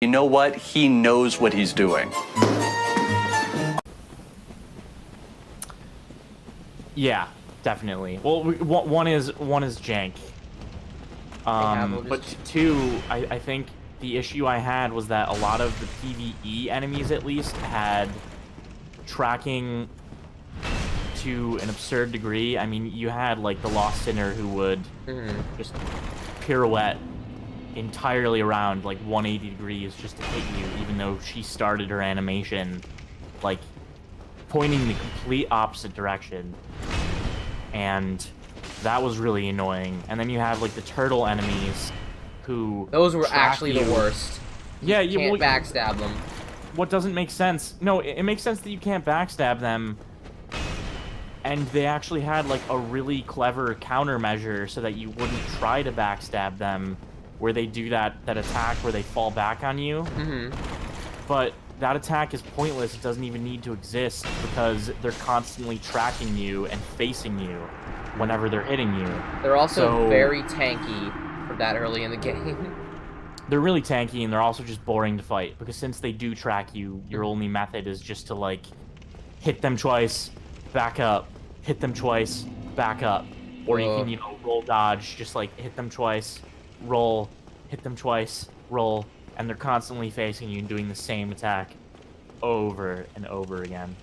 You know what? He knows what he's doing. Yeah, definitely. Well, one is jank. But two, I think the issue I had was that a lot of the PvE enemies, at least, had tracking to an absurd degree. I mean, you had, like, the Lost Sinner who would just pirouette entirely around, like, 180 degrees just to hit you, even though she started her animation, like, pointing the complete opposite direction. And that was really annoying. And then you have, like, the turtle enemies who... Those were actually the worst. Yeah, you can't backstab them. What doesn't make sense... No, it makes sense that you can't backstab them. And they actually had, like, a really clever countermeasure so that you wouldn't try to backstab them, where they do that attack where they fall back on you. But that attack is pointless. It doesn't even need to exist because they're constantly tracking you and facing you whenever they're hitting you. They're also very tanky for that early in the game. They're really tanky, and they're also just boring to fight, because since they do track you, your only method is just to, like, hit them twice, back up, hit them twice, back up. Or you can, you know, roll dodge, just, like, hit them twice, roll, hit them twice, roll, and they're constantly facing you and doing the same attack over and over again.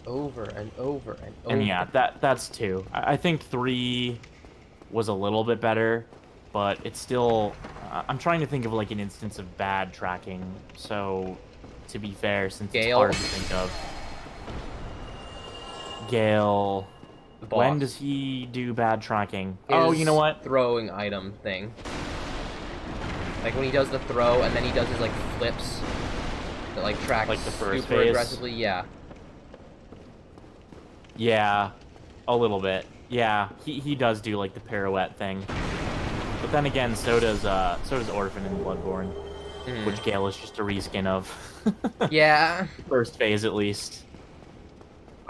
Over and over and over. And yeah, that's 2. I think 3 was a little bit better, but it's still... I'm trying to think of, like, an instance of bad tracking, so to be fair, since it's hard to think of. Gale... When does he do bad tracking? Oh, you know what? Throwing item thing. Like when he does the throw and then he does his like flips that like tracks like the first super phase. aggressively, yeah. Yeah, a little bit. Yeah, he does do like the pirouette thing. But then again, so does Orphan in Bloodborne, which Gale is just a reskin of. Yeah. First phase at least.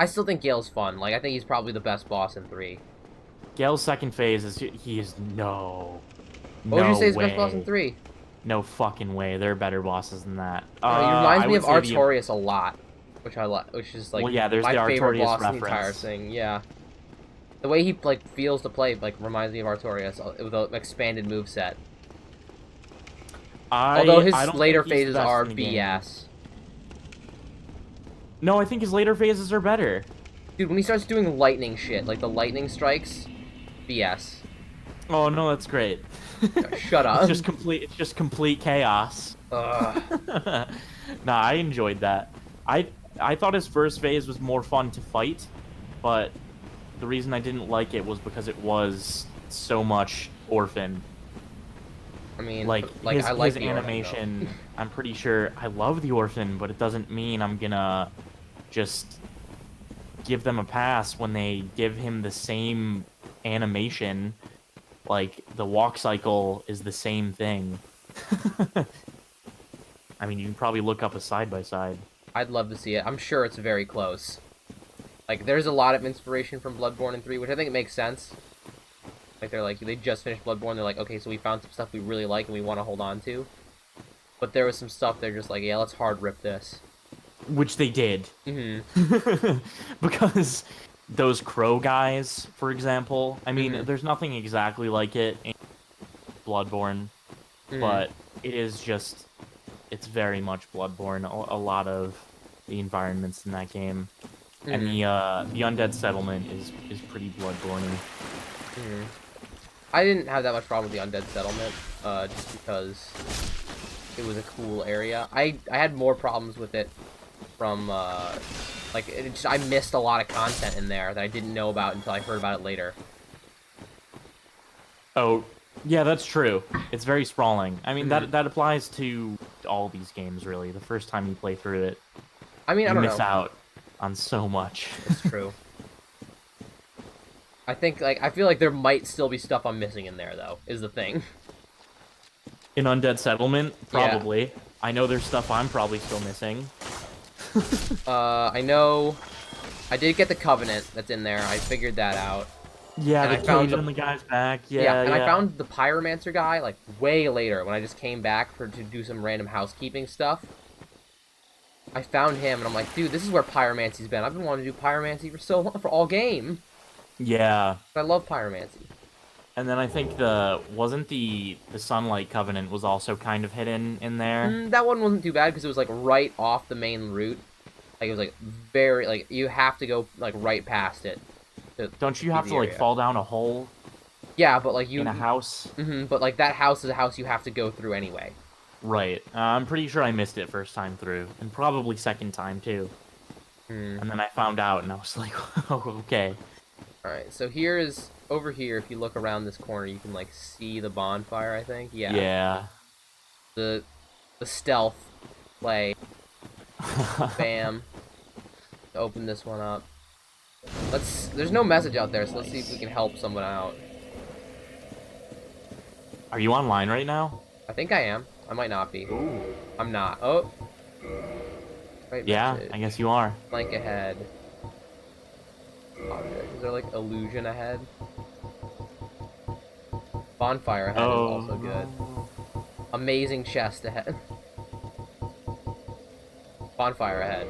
I still think Gale's fun. Like I think he's probably the best boss in 3. Gale's second phase is no. What would you say is the way. best boss in 3? No fucking way. There are better bosses than that. He reminds me of Artorias a lot, which I like. Which is like well, yeah, there's my the favorite Artorias boss in reference. the entire thing. Yeah, the way he like feels to play like reminds me of Artorias with an expanded moveset. Although his later phases are BS. No, I think his later phases are better. Dude, when he starts doing lightning shit, like the lightning strikes, BS. Oh no, that's great. Shut up. It's just complete chaos. Nah, I enjoyed that. I thought his first phase was more fun to fight, but the reason I didn't like it was because it was so much Orphan. I mean, like I like his animation. Orphan, I'm pretty sure I love the Orphan, but it doesn't mean I'm gonna just give them a pass when they give him the same animation. Like, the walk cycle is the same thing. I mean, you can probably look up a side-by-side. I'd love to see it. I'm sure it's very close. Like, there's a lot of inspiration from Bloodborne in 3, which I think it makes sense. Like, they just finished Bloodborne, they're like, okay, so we found some stuff we really like and we want to hold on to. But there was some stuff they're just like, yeah, let's hard rip this. Which they did. Because those crow guys, for example, I mean, there's nothing exactly like it in Bloodborne, but it is just, it's very much Bloodborne. A lot of the environments in that game. And the Undead Settlement is pretty Bloodborne-y. I didn't have that much problem with the Undead Settlement, just because it was a cool area. I had more problems with it from, like, I missed a lot of content in there that I didn't know about until I heard about it later. Oh, yeah, that's true. It's very sprawling. I mean, that applies to all these games, really. The first time you play through it, I mean, I don't know. You miss out on so much. That's true. I think, like, I feel like there might still be stuff I'm missing in there, though, is the thing. In Undead Settlement? Probably. Yeah. I know there's stuff I'm probably still missing. I know... I did get the Covenant that's in there. I figured that out. Yeah, And the I found cage on the guy's back. Yeah, yeah, and I found the pyromancer guy like way later when I just came back to do some random housekeeping stuff. I found him and I'm like, dude, this is where pyromancy's been. I've been wanting to do pyromancy for so long, for all game. Yeah. I love pyromancy. And then I think wasn't the Sunlight Covenant was also kind of hidden in there. That one wasn't too bad because it was like right off the main route. Like it was like very like you have to go like right past it. Don't you have to like fall down a hole? Yeah, but like you in a house. But like that house is a house you have to go through anyway. Right. I'm pretty sure I missed it first time through, and probably second time too. And then I found out, and I was like, oh, okay. All right. So here is over here. If you look around this corner, you can like see the bonfire. I think. Yeah. Yeah. The stealth play. Bam. Open this one up. There's no message out there, so let's see if we can help someone out. Are you online right now? I think I am. I might not be. Ooh. I'm not. Oh. Right Yeah, message. I guess you are. Blank ahead. Object. Is there like illusion ahead? Bonfire ahead is also good. Amazing chest ahead. Bonfire ahead.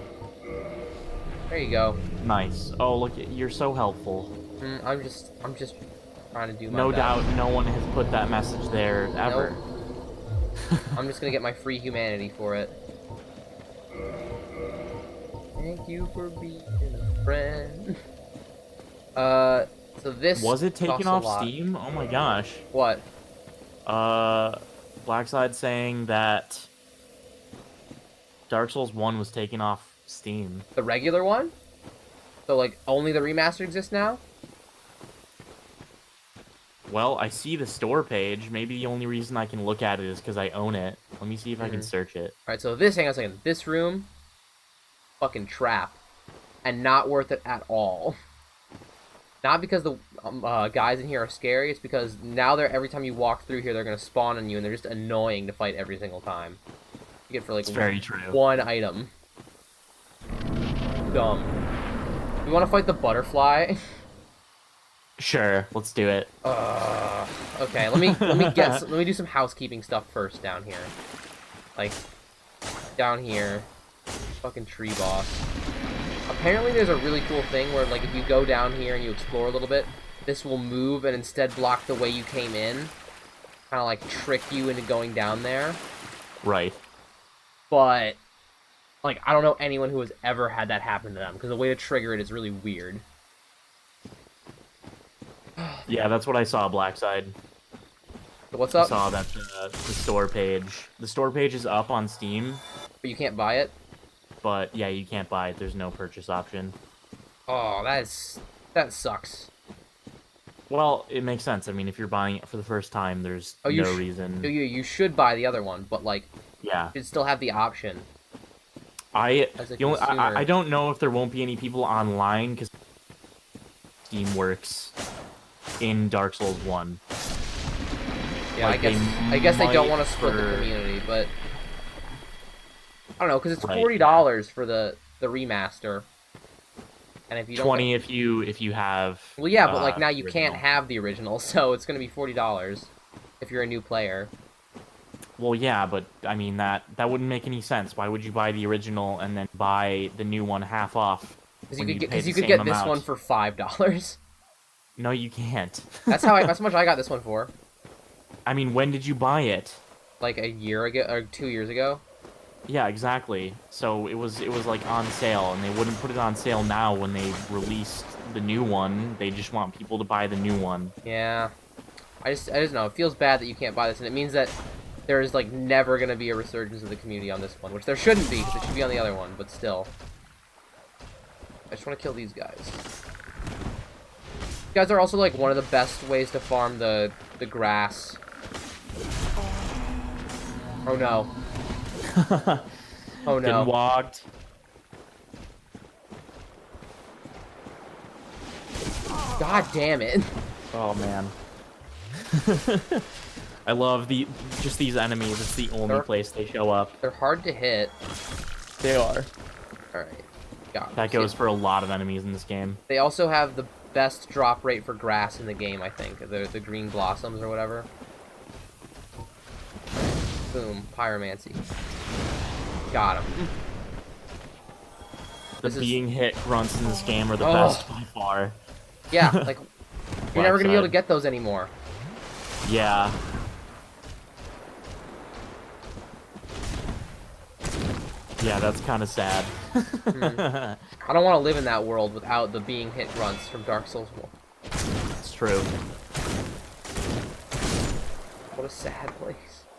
There you go. Nice. Oh, look, you're so helpful. I'm just trying to do my No best. doubt no one has put that message there ever. Nope. I'm just gonna get my free humanity for it. Thank you for being a friend. So this Was it taken costs a off lot. Steam? Oh my gosh. What? Blackside saying that Dark Souls 1 was taken off Steam. The regular one? So like only the remaster exists now? Well, I see the store page. Maybe the only reason I can look at it is because I own it. Let me see if I can search it. Alright, so hang on a second. This room, fucking trap. And not worth it at all. Not because the guys in here are scary, it's because now every time you walk through here, they're going to spawn on you, and they're just annoying to fight every single time. You get for like It's very true. one item. Dumb. You want to fight the butterfly? Sure, let's do it. Okay, let me do some housekeeping stuff first down here. Like down here, fucking tree boss. Apparently there's a really cool thing where like if you go down here and you explore a little bit, this will move and instead block the way you came in. Kind of like trick you into going down there. Right. But like I don't know anyone who has ever had that happen to them because the way to trigger it is really weird. Yeah, that's what I saw, Blackside. What's I up? saw that the store page. The store page is up on Steam, But you can't buy it? but yeah, you can't buy it. There's no purchase option. Oh, that sucks. Well, it makes sense. I mean, if you're buying it for the first time, there's no reason. You should buy the other one, but like Yeah. you should still have the option. I As a I don't know if there won't be any people online because Steam works in Dark Souls 1. Yeah, Like, I guess they don't might want to split the for- community, but I don't know because it's Right, $40 for the remaster, and if you don't 20 if you have. well, yeah, but like now you original. can't have the original, so it's gonna be $40 if you're a new player. Well, yeah, but I mean that wouldn't make any sense. Why would you buy the original and then buy the new one half off? Because when you could pay the get same this amount? one for $5. No, you can't. That's how much I got this one for. I mean, when did you buy it? Like a year ago or 2 years ago. Yeah, exactly. So it was like on sale, and they wouldn't put it on sale now when they released the new one. They just want people to buy the new one. Yeah, I just know it feels bad that you can't buy this, and it means that there is like never gonna be a resurgence of the community on this one, which there shouldn't be, because it should be on the other one. But still, I just want to kill these guys. These guys are also like one of the best ways to farm the grass. Oh no. Oh no. Getting walked. God damn it. Oh man. I love just these enemies. It's the only place they show up. They're hard to hit. They are. Alright. Got That goes for a lot of enemies in this game. They also have best drop rate for grass in the game, I think. The green blossoms or whatever. Boom, pyromancy. Got him. The being hit grunts in this game are the Oh. best by far. Yeah, like, you're never gonna be able to get those anymore. Yeah. Yeah, that's kind of sad. I don't want to live in that world without the being hit grunts from Dark Souls 1. It's true. What a sad place.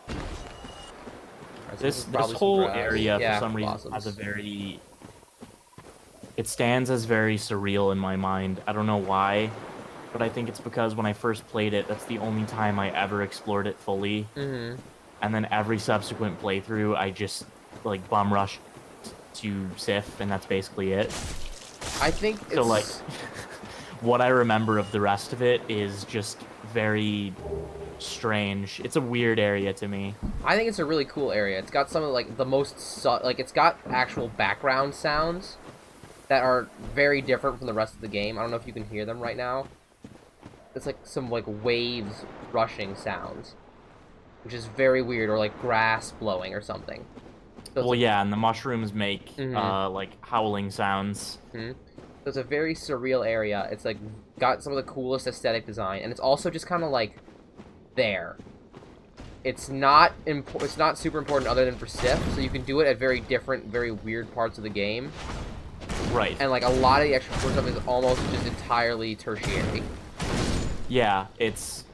Right, so This probably whole some area, yeah, for some reason, blossoms. has a very... It stands as very surreal in my mind. I don't know why, but I think it's because when I first played it, that's the only time I ever explored it fully. Mm-hmm. And then every subsequent playthrough, I just, like, bum rush to Sif, and that's basically it. I think it's... So, like, what I remember of the rest of it is just very strange. It's a weird area to me. I think it's a really cool area. It's got some of, like, the most... like, it's got actual background sounds that are very different from the rest of the game. I don't know if you can hear them right now. It's like some, like, waves rushing sounds, which is very weird, or, like, grass blowing or something. So Well, like, yeah, and the mushrooms make, Mhm. like, howling sounds. So it's a very surreal area. It's, like, got some of the coolest aesthetic design, and it's also just kind of, like, there. It's not super important other than for Sif, so you can do it at very different, very weird parts of the game. Right. And, like, a lot of the extra stuff is almost just entirely tertiary. Yeah, it's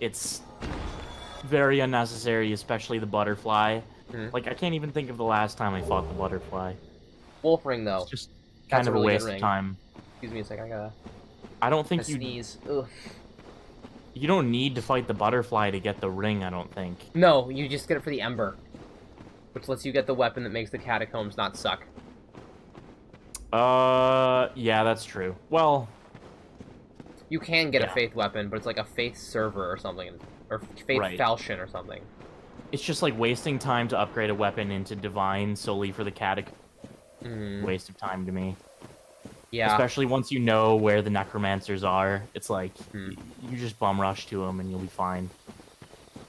very unnecessary, especially the butterfly. Like, I can't even think of the last time I fought the butterfly. Wolf ring, though. It's just That's kind of a really good waste of ring. time. Excuse me a sec, I gotta I don't think sneeze. Ugh. you don't need to fight the butterfly to get the ring, I don't think. No, you just get it for the Ember, which lets you get the weapon that makes the catacombs not suck. Yeah, that's true. Well, You can get a Yeah. Faith weapon, but it's like a Faith server or something, or Faith Right. falchion or something. it's just like wasting time to upgrade a weapon into divine solely for the catacomb. Waste of time to me. Yeah. Especially once you know where the necromancers are. It's like, you just bum rush to them and you'll be fine.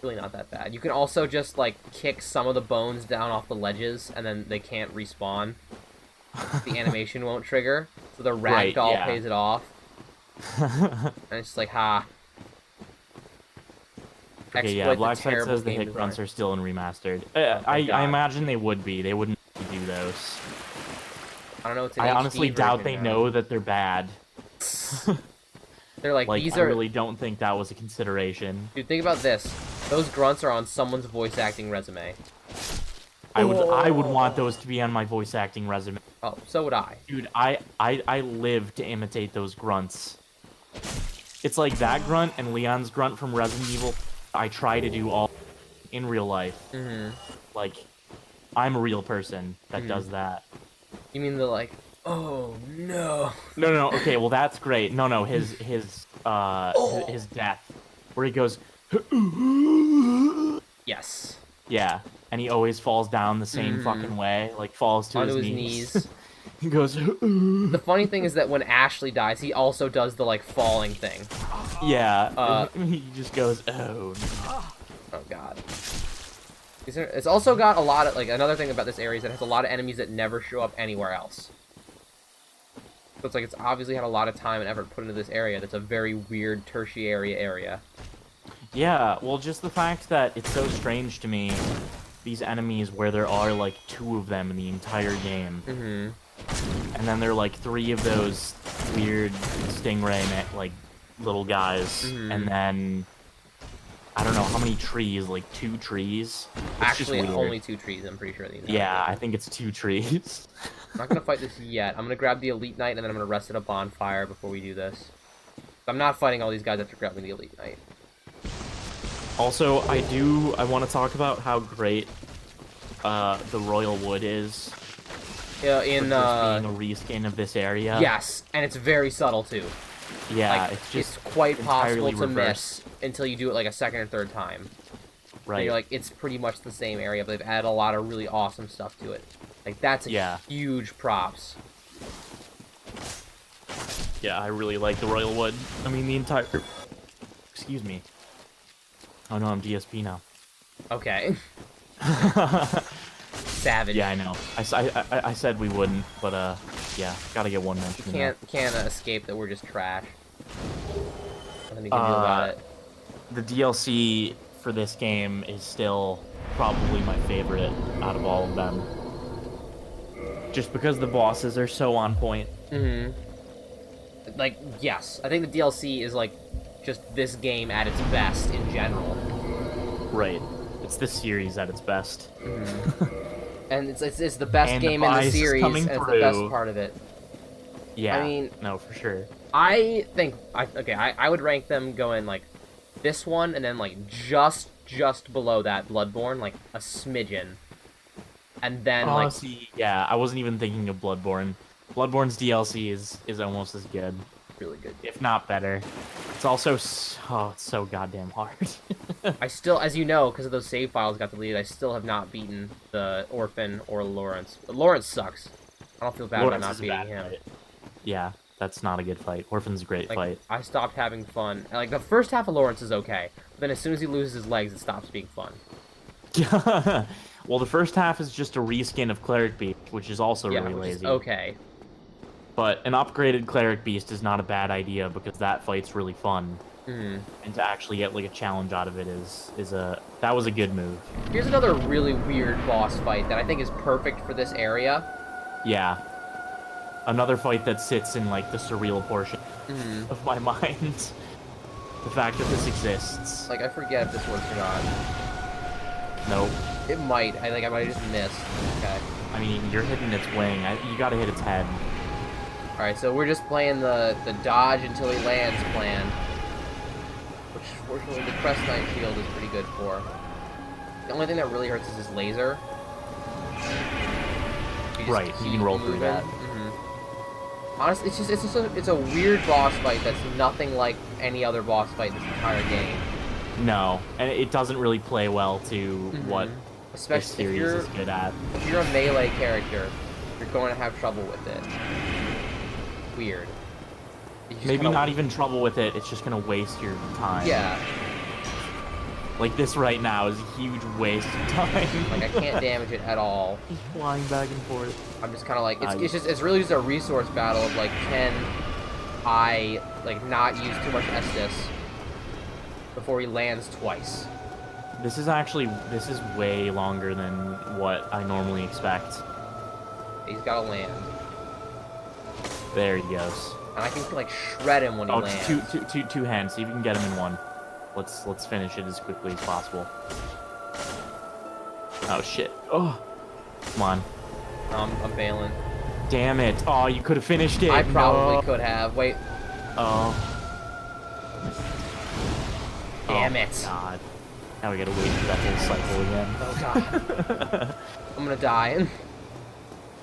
Really not that bad. You can also just, like, kick some of the bones down off the ledges, and then they can't respawn. The animation won't trigger, so the Right, ragdoll yeah. pays it off. And it's just like, ha. Okay, yeah, Blackside says the hit grunts are still in remastered. I imagine they would be. They wouldn't do those. I don't know. It's an I HD honestly doubt they version now. know that they're bad. They're like, Like, these I are... really don't think that was a consideration. Dude, think about this. Those grunts are on someone's voice acting resume. I would want those to be on my voice acting resume. Oh, so would I. Dude, I live to imitate those grunts. It's like that grunt and Leon's grunt from Resident Evil. I try to do all in real life. Like, I'm a real person that does that. You mean the, like, oh, no. No, okay, well that's great. No, his death, where he goes, Yes. yeah, and he always falls down the same fucking way, like falls to Onto his his knees. knees. He goes, The funny thing is that when Ashley dies, he also does the, like, falling thing. yeah, he just goes, oh, no. Oh, God. It's also got a lot of, like, another thing about this area is it has a lot of enemies that never show up anywhere else. So it's like it's obviously had a lot of time and effort put into this area that's a very weird tertiary area. Yeah, well, just the fact that it's so strange to me, these enemies where there are, like, 2 of them in the entire game. And then there are, like, 3 of those weird stingray, like, little guys. And then, I don't know, how many trees? Like, 2 trees? It's Actually, just weird. only 2 trees, I'm pretty sure. In the entire Yeah, game. I think it's 2 trees. I'm not going to fight this yet. I'm going to grab the Elite Knight, and then I'm going to rest at a bonfire before we do this. I'm not fighting all these guys after grabbing the Elite Knight. Also, I want to talk about how great the Royal Wood is. Yeah, in for just being a reskin of this area. Yes, and it's very subtle too. Yeah, Like, it's just quite possible entirely to reversed. miss until you do it like a second or third time. Right. And you're like, it's pretty much the same area, but they've added a lot of really awesome stuff to it. Like, that's a huge props. Yeah, I really like the Royal Wood. I mean, the entire... Excuse me. Oh no, I'm DSP now. Okay. Savage. Yeah, I know. I said we wouldn't, but yeah, gotta get one mention. Can't escape that we're just trash. Nothing you can do about it. The DLC for this game is still probably my favorite out of all of them. Just because the bosses are so on point. Mm-hmm. Like, yes. I think the DLC is, like, just this game at its best in general. Right. It's this series at its best. Mm-hmm. And it's the best and game the in the series, and it's the best part of it. Yeah. I mean... No, for sure. I think... I would rank them going, like, this one, and then, like, just below that, Bloodborne, like, a smidgen. And then, like... See, yeah, I wasn't even thinking of Bloodborne. Bloodborne's DLC is almost as good. Really good. If not better. It's also it's so goddamn hard. I still, as you know, because of those save files got deleted, I still have not beaten the Orphan or Lawrence. Lawrence sucks. I don't feel bad about not beating him. Fight. Yeah, that's not a good fight. Orphan's a great fight. I stopped having fun. Like, the first half of Lawrence is okay, but then as soon as he loses his legs, it stops being fun. Well, the first half is just a reskin of Cleric Beast, which is also really lazy. Okay. But an upgraded Cleric Beast is not a bad idea because that fight's really fun. Mm. And to actually get like a challenge out of it that was a good move. Here's another really weird boss fight that I think is perfect for this area. Yeah. Another fight that sits in like the surreal portion of my mind. The fact that this exists. Like, I forget if this works or not. Nope. It might. I think I might have just missed. Okay. I mean, you're hitting its wing. You gotta hit its head. Alright, so we're just playing the dodge until he lands plan. Which, fortunately, the Crest Knight shield is pretty good for. The only thing that really hurts is his laser. Right, you can roll through that. Honestly, it's a weird boss fight that's nothing like any other boss fight in this entire game. No, and it doesn't really play well to what this series is good at. If you're a melee character, you're going to have trouble with it. Weird. Maybe not even trouble with it, it's just gonna waste your time. Yeah. Like this right now is a huge waste of time. Like, I can't damage it at all. He's flying back and forth. I'm just kind of like, it's really just a resource battle of, like, can I, like, not use too much Estus before he lands twice. This is way longer than what I normally expect. He's gotta land. There he goes. And I can, like, shred him when he lands. Two hands. See if you can get him in one. Let's finish it as quickly as possible. Oh shit! Oh, come on. I'm bailing. Damn it! Oh, you could have finished it. I probably could have. Wait. Oh. Damn it! God. Now we gotta wait for that whole cycle again. Oh god. I'm gonna die.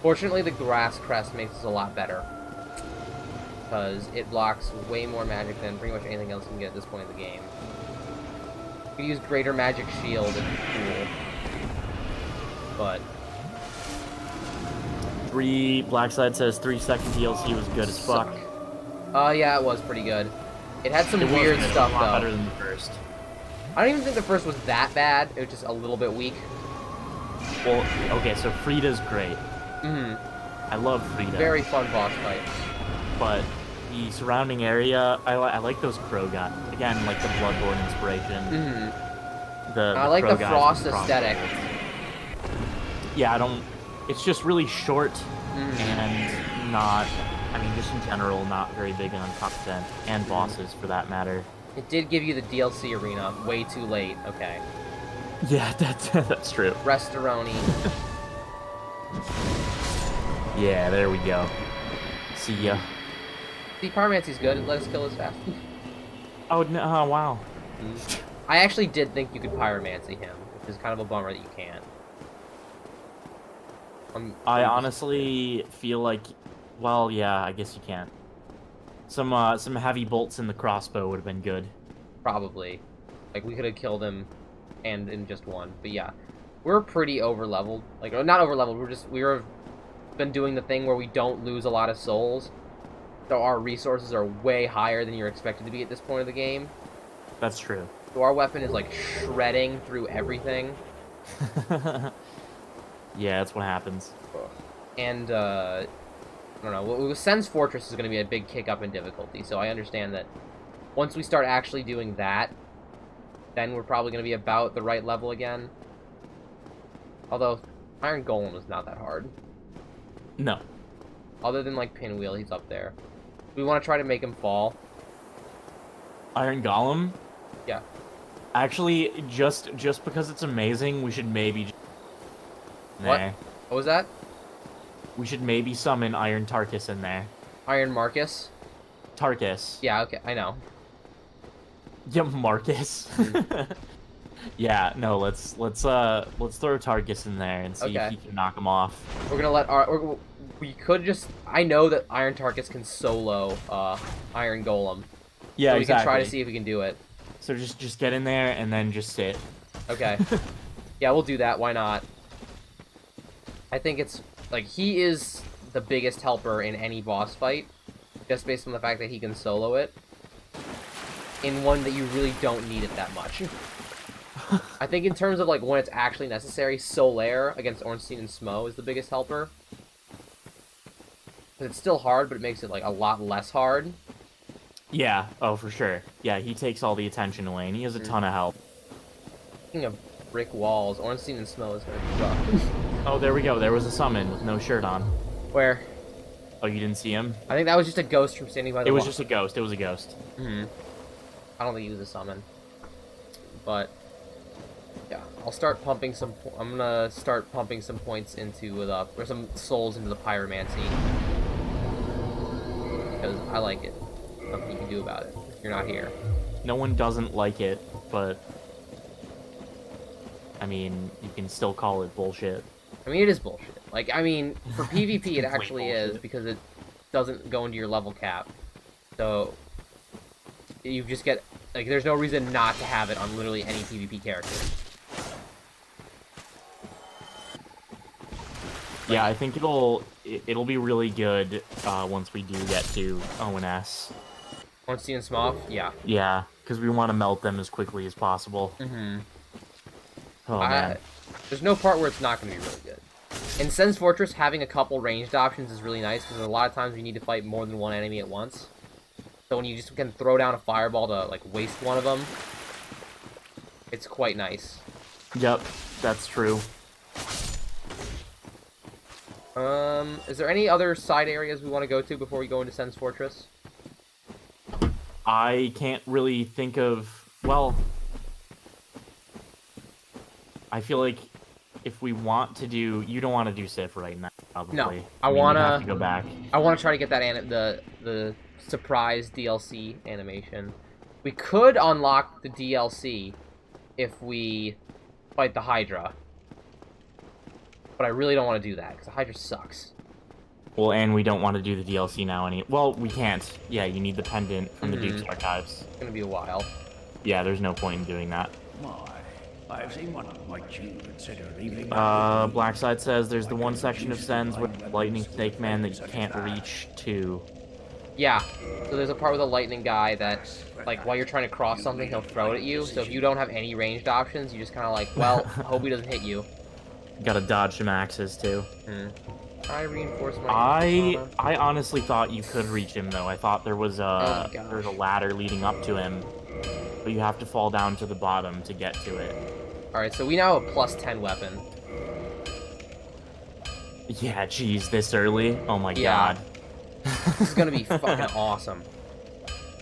Fortunately, the grass crest makes us a lot better. Because it blocks way more magic than pretty much anything else you can get at this point in the game. You can use Greater Magic Shield if you're cool. But... Blackside says 3-second DLC was good as fuck. Yeah, it was pretty good. It had some weird stuff, though. A lot better than the first. I don't even think the first was that bad. It was just a little bit weak. Well, okay, so Frida's great. I love Frida. Very fun boss fight. But the surrounding area, I like those crow guys. Again, like the Bloodborne inspiration. I like the frost aesthetic. Yeah, it's just really short and not, I mean, just in general, not very big on content and bosses for that matter. It did give you the DLC arena way too late. Okay. Yeah, that's true. Restoroni. Yeah, there we go. See ya. See, Pyromancy's good. It let us kill us fast. Oh, no, oh, wow. I actually did think you could Pyromancy him, which is kind of a bummer that you can't. I honestly feel like, well, yeah, I guess you can't. Some heavy bolts in the crossbow would have been good. Probably. Like, we could have killed him and in just one. But yeah, we're pretty over-leveled. Like, not over-leveled, we've been doing the thing where we don't lose a lot of souls. So our resources are way higher than you're expected to be at this point of the game. That's true. So our weapon is like shredding through everything. Yeah, that's what happens. And I don't know. Sen's Fortress is going to be a big kick up in difficulty. So I understand that once we start actually doing that, then we're probably going to be about the right level again. Although Iron Golem is not that hard. No. Other than like Pinwheel, he's up there. We want to try to make him fall. Iron Golem? Yeah. Actually, just because it's amazing, we should maybe... What? Nah. What was that? We should maybe summon Iron Tarkus in there. Iron Marcus? Tarkus. Yeah, okay, I know. Yeah, Marcus. Yeah, no, let's throw Tarkus in there and see if he can knock him off. We're gonna let our... We could just... I know that Iron Tarkus can solo Iron Golem. Yeah, so we exactly. can try to see if we can do it. So just get in there and then just sit. Okay. Yeah, we'll do that. Why not? I think it's... Like, he is the biggest helper in any boss fight. Just based on the fact that he can solo it. In one that you really don't need it that much. I think in terms of, like, when it's actually necessary, Solaire against Ornstein and Smo is the biggest helper. But it's still hard, but it makes it, like, a lot less hard. Yeah, oh, for sure. Yeah, he takes all the attention away, and he has a ton of help. Speaking of brick walls, Ornstein and Smo is going to be rough. Oh, there we go. There was a summon with no shirt on. Where? Oh, you didn't see him? I think that was just a ghost from standing by the wall. It was wall. just a ghost. It was a ghost. Mm-hmm. I don't think he was a summon. But... yeah, I'll start pumping some... I'm gonna start pumping some points into the... or some souls into the pyromancy. Because I like it. Nothing you can do about it. You're not here. No one doesn't like it, but... I mean, you can still call it bullshit. I mean, it is bullshit. Like, I mean, for PvP it actually is, because it doesn't go into your level cap. So... you just get... like, there's no reason not to have it on literally any PvP character. Yeah, I think it'll be really good once we do get to ONS. Ornstein and Smough? Yeah. Yeah, because we want to melt them as quickly as possible. Mm-hmm. Oh, man. There's no part where it's not going to be really good. In Sen's Fortress, having a couple ranged options is really nice, because a lot of times you need to fight more than one enemy at once. So when you just can throw down a fireball to, like, waste one of them, it's quite nice. Yep, that's true. Is there any other side areas we want to go to before we go into Sen's Fortress? I can't really think of... well... I feel like if we want to do... you don't want to do Sif right now, probably. No, I mean, want you have to go back. I want to try to get that the surprise DLC animation. We could unlock the DLC if we fight the Hydra. But I really don't want to do that, because the Hydra sucks. Well, and we don't want to do the DLC now well, we can't. Yeah, you need the pendant from the Duke's Archives. It's going to be a while. Yeah, there's no point in doing that. I've seen one of my you consider leaving. Blackside says there's the one section of Sens with Lightning Snake Man that you can't reach to. Yeah, so there's a part with a lightning guy that, like, while you're trying to cross something, he'll throw it at you. So if you don't have any ranged options, you just kind of like, well, hope he doesn't hit you. Gotta dodge some axes, too. I reinforce my... I honestly thought you could reach him, though. I thought there was there's a ladder leading up to him. But you have to fall down to the bottom to get to it. Alright, so we now have a +10 weapon. Yeah, geez, this early? Oh my god. This is gonna be fucking awesome.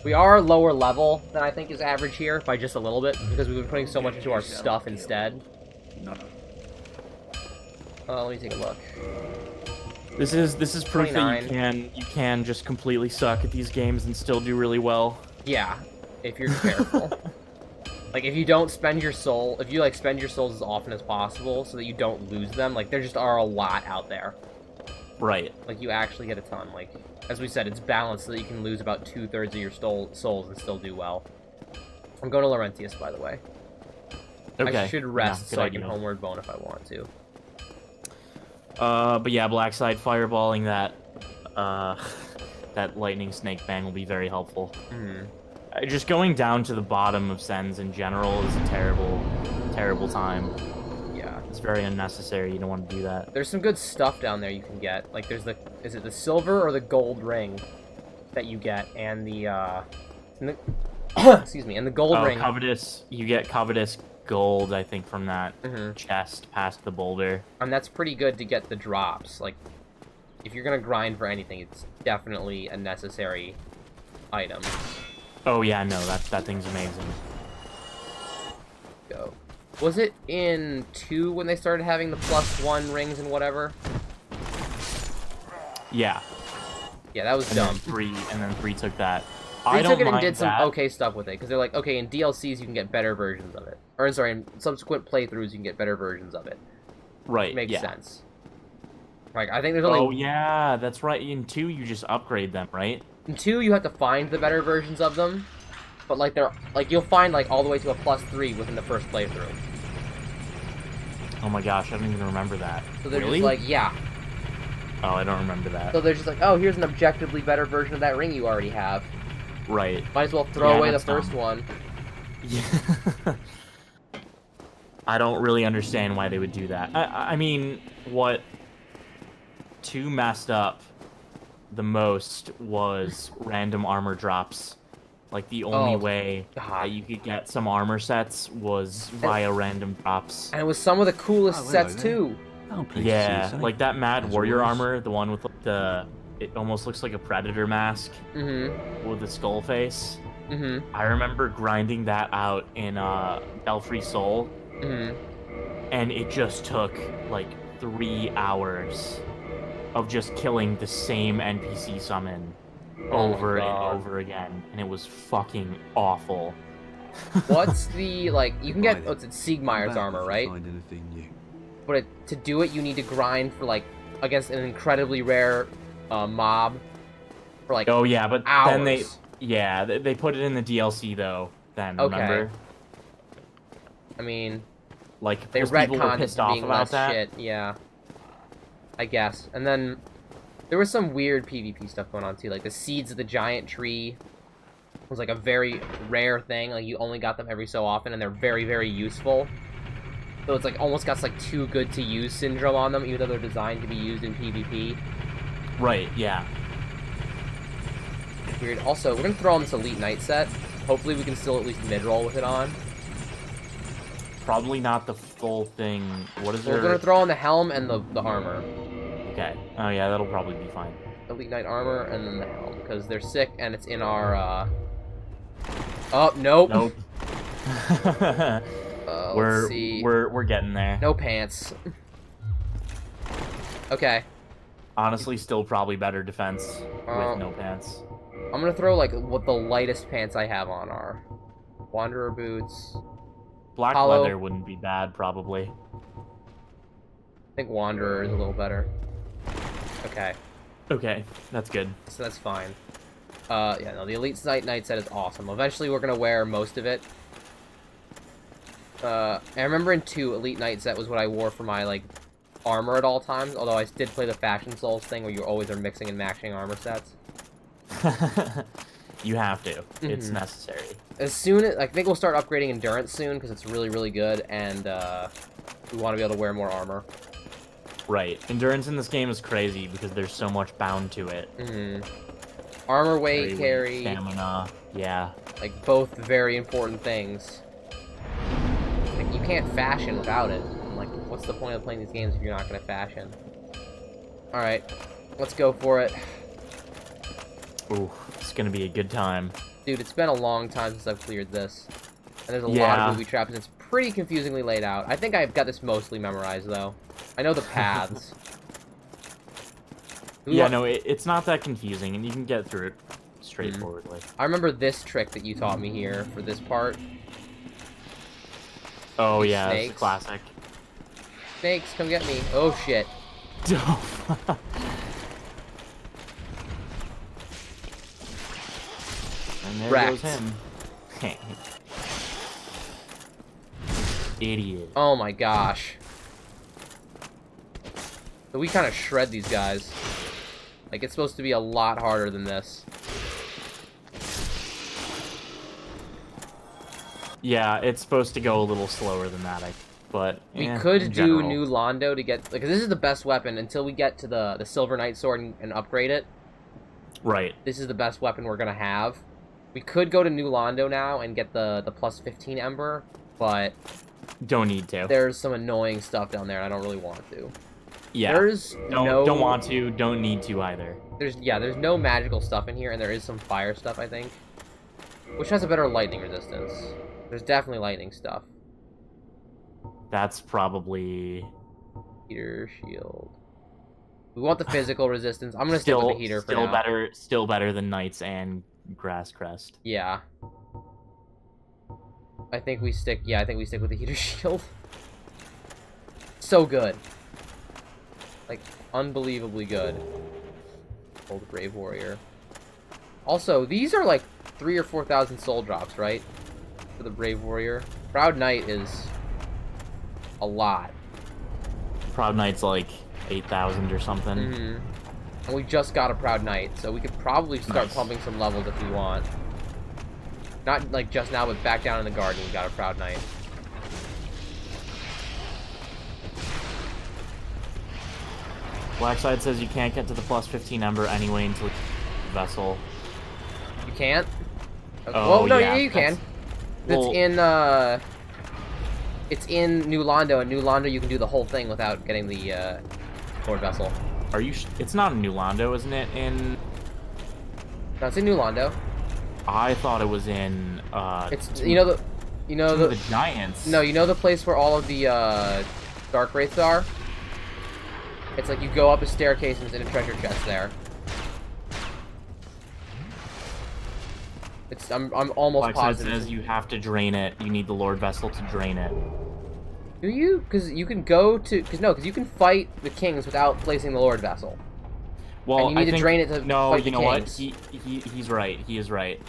We are lower level than I think is average here, by just a little bit, because we've been putting so much into our stuff instead. Let me take a look. This is proof 29. that you can just completely suck at these games and still do really well. Yeah, if you're careful. Like, if you don't spend your soul, if you, like, spend your souls as often as possible so that you don't lose them, like, there just are a lot out there. Right. Like, you actually get a ton. Like, as we said, it's balanced so that you can lose about 2/3 of your souls and still do well. I'm going to Laurentius, by the way. Okay. I should rest Yeah, so I idea. can homeward bone if I want to. But yeah, Blackside fireballing that, that lightning snake bang will be very helpful. Hmm. Just going down to the bottom of Sens in general is a terrible time. Yeah. It's very unnecessary. You don't want to do that. There's some good stuff down there you can get. Like, there's is it the silver or the gold ring that you get, and the excuse me, and the gold ring. Covetous. You get covetous gold, I think, from that Mhm. chest past the boulder. And that's pretty good to get the drops. Like, if you're gonna grind for anything, it's definitely a necessary item. Oh yeah, no, that thing's amazing. Go. Was it in 2 when they started having the +1 rings and whatever? Yeah. Yeah, that was And dumb. then 3 took that. They I took don't it and mind did some that. okay stuff with it, because they're like, okay, in DLCs you can get better versions of it. Or, sorry, in subsequent playthroughs you can get better versions of it. Right. Makes yeah. sense. Like, I think there's only... Oh yeah, that's right. In 2 you just upgrade them, right? In 2 you have to find the better versions of them, but, like, they're... Like, you'll find, like, all the way to a +3 within the first playthrough. Oh my gosh, I don't even remember that. So they're Really? just like, yeah. Oh, I don't remember that. So they're just like, oh, here's an objectively better version of that ring you already have. Right. Might as well throw Yeah, away the that's first dumb. one. Yeah. I don't really understand why they would do that. I mean, what 2 messed up the most was random armor drops. Like, the only Oh, way God. that you could get some armor sets was via random drops. And it was some of the coolest Oh, hello sets, there. too. I'm pleased to see you Yeah, safe. like that Mad As Warrior always. armor, the one with the... It almost looks like a Predator mask Mm-hmm. with a skull face. Mm-hmm. I remember grinding that out in Belfry Soul, Mm-hmm. and it just took like 3 hours of just killing the same NPC summon Oh my over and God. over again, and it was fucking awful. What's the, like, you can get, Right. what's it, Siegmeyer's Back armor, if you right? Find anything new. But to do it, you need to grind for, like, against an incredibly rare mob for, like, Oh yeah, but hours. then they put it in the DLC though. Then Okay. remember, I mean, like they because people were retconned it pissed to off being about less that. shit, yeah. I guess. And then there was some weird PvP stuff going on too, like the seeds of the giant tree was like a very rare thing, like you only got them every so often, and they're very, very useful. So it's like almost got like too good to use syndrome on them, even though they're designed to be used in PvP. Right? Yeah. Weird. Also, we're gonna throw on this Elite Knight set. Hopefully we can still at least mid-roll with it on. Probably not the full thing. What is We're there? gonna throw on the helm and the armor. Okay. Oh yeah, that'll probably be fine. Elite Knight armor and then the helm, because they're sick and it's in our, Oh, nope. Nope. Let's see. we're getting there. No pants. Okay. Honestly, still probably better defense Uh, with no pants. I'm gonna throw, like, what the lightest pants I have on are. Wanderer boots. Black hollow. leather wouldn't be bad, probably. I think Wanderer is a little better. Okay. Okay, that's good. So that's fine. Yeah, no, the Elite Knight set is awesome. Eventually we're gonna wear most of it. I remember in 2, Elite Knight set was what I wore for my, like, armor at all times, although I did play the Fashion Souls thing where you always are mixing and matching armor sets. You have to. It's Mhm. necessary. As soon as, I think we'll start upgrading Endurance soon, because it's really, really good, and, we want to be able to wear more armor. Right. Endurance in this game is crazy because there's so much bound to it. Mhm. Armor weight, carry, Stamina. Yeah. like, both very important things. Like, you can't fashion without it. And, like, what's the point of playing these games if you're not gonna fashion? Alright, let's go for it. Ooh, it's gonna be a good time. Dude, it's been a long time since I've cleared this. And there's a lot Yeah. of booby traps, and it's pretty confusingly laid out. I think I've got this mostly memorized, though. I know the paths. Ooh, Yeah, no, it's not that confusing, and you can get through it straightforwardly. I remember this trick that you taught me here for this part. Oh These yeah, it's a snakes. classic. Snakes, come get me. Oh, shit. And there Wrecked. goes him. Idiot. Oh my gosh. So we kind of shred these guys. Like, it's supposed to be a lot harder than this. Yeah, it's supposed to go a little slower than that, but We in could do general. New Londo to get... Like, this is the best weapon until we get to the Silver Knight Sword and upgrade it. Right. This is the best weapon we're gonna have. We could go to New Londo now and get the plus 15 Ember, but... Don't need to. There's some annoying stuff down there, and I don't really want to. Yeah. There's Don't want to, don't need to either. There's no magical stuff in here, and there is some fire stuff, I think. Which has a better lightning resistance. There's definitely lightning stuff. That's probably... Heater shield. We want the physical resistance. I'm gonna stick with the heater for now. Still better than Knights and Grass Crest. Yeah. I think we stick with the heater shield. So good. Like, unbelievably good. Old Brave Warrior. Also, these are like 3,000 or 4,000 soul drops, right? For the Brave Warrior. Proud Knight is a lot. Proud Knight's like 8,000 or something. Mm-hmm. And we just got a Proud Knight, so we could probably start pumping some levels if we want. Not like just now, but back down in the garden we got a Proud Knight. Blackside says you can't get to the plus 15 Ember anyway until Vessel. You can't? Okay. Oh, well, no, yeah, you can. Well, It's in New Londo, and New Londo you can do the whole thing without getting the Lord Vessel. Are you? It's not in New Londo, isn't it? No, it's in New Londo. I thought it was in. It's the Giants. No, you know the place where all of the Dark Wraiths are. It's like you go up a staircase and there's a treasure chest there. I'm almost positive. Says you have to drain it. You need the Lord Vessel to drain it. Do you? Because you can go to... Because you can fight the kings without placing the Lord Vessel. Well, and you need to drain it to fight the kings. What? He's right. He is right.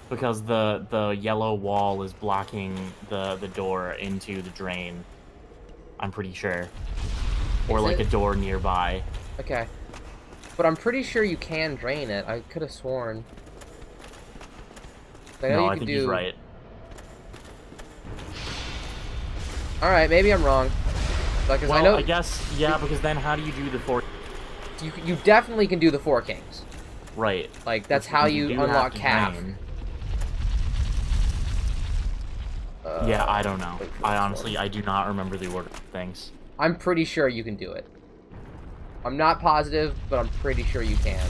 Because the yellow wall is blocking the door into the drain. I'm pretty sure. Or like a door nearby. Okay. But I'm pretty sure you can drain it. I could have sworn. I think he's right. Alright, maybe I'm wrong. Because well, I know... I guess, yeah, because then how do you do the 4... You definitely can do the 4 kings. Right. Like, that's how you unlock Calf. Yeah, I don't know. I do not remember the order of things. I'm pretty sure you can do it. I'm not positive, but I'm pretty sure you can.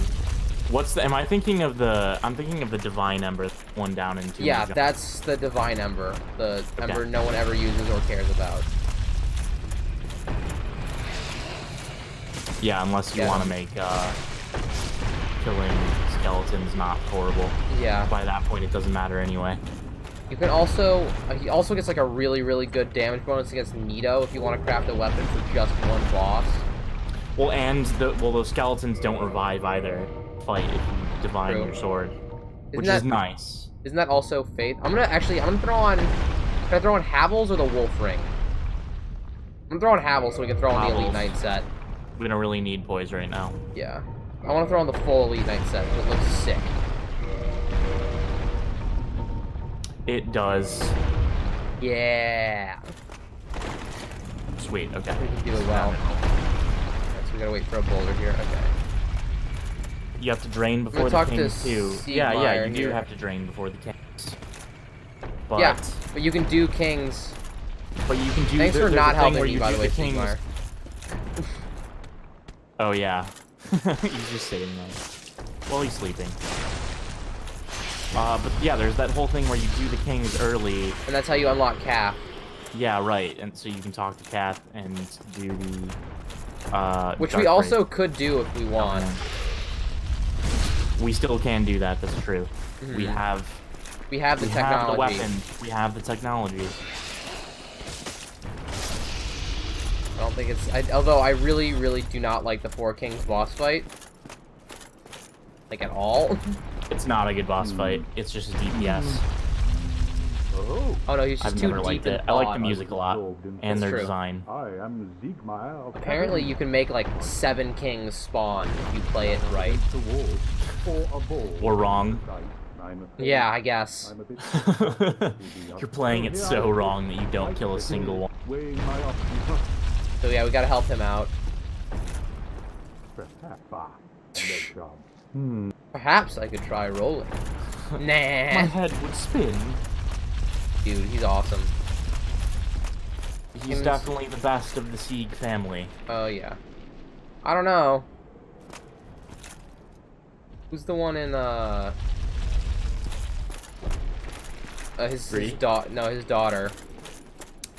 Am I thinking of I'm thinking of the Divine Ember, one down into... Yeah, that's the Divine Ember. The Ember no one ever uses or cares about. Yeah, unless you want to make, killing skeletons not horrible. Yeah. By that point, it doesn't matter anyway. You can also... he also gets, like, a really, really good damage bonus against Nito if you want to craft a weapon for just one boss. Well, and those skeletons don't revive either. Fight if you divine your sword, which is nice. Isn't that also Faith? I'm gonna throw on... Can I throw on Havel's or the Wolf Ring? I'm gonna throw on Havel so we can throw on the Elite Knight set. We don't really need poise right now. Yeah. I want to throw on the full Elite Knight set because it looks sick. It does. Yeah. Sweet, okay. We can do it well. Right, so we gotta wait for a boulder here. Okay. You have to drain before the kings too. Yeah, you do have to drain before the kings. But, yeah, but you can do kings. But you can do. Thanks for not helping me, by the way, kings. Oh yeah, he's just sitting there. Well, he's sleeping. But yeah, there's that whole thing where you do the kings early. And that's how you unlock Calf. Yeah, right. And so you can talk to Kath and do the. Which we also could do if we want. We still can do that. That's true. Mm-hmm. We have the technology. Have the weapon. We have the technology. I don't think it's... although I really, really do not like the 4 Kings boss fight. Like, at all. It's not a good boss fight. It's just a DPS. Oh no, he's just I've too never deep liked in it. I like the thought. music a lot and That's their true. design. I am Siegmeyer of Apparently, you can make like 7 kings spawn if you play it right. the walls for a ball. We're wrong. I'm afraid Yeah, I guess. I'm a bit You're playing it so wrong that you don't kill a single one. weighing my options. So yeah, we gotta help him out. Perhaps. No job. Perhaps I could try rolling. My Nah. head would spin. Dude, he's awesome. He's definitely the best of the Sieg family. Oh yeah. I don't know. Who's the one in his daughter.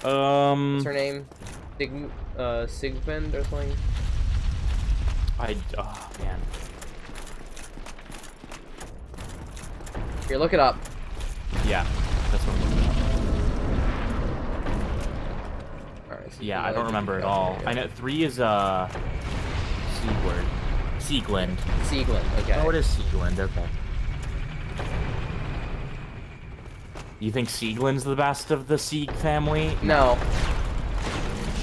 What's her name? Sigmund or something? Oh man. Here, look it up. Yeah, that's what I'm looking at. Alright, so Yeah, I don't remember at all. I know 3 is Sieglind. Sieglind, okay. Oh, it is Sieglind, okay. You think Sieglind's the best of the Sieg family? No,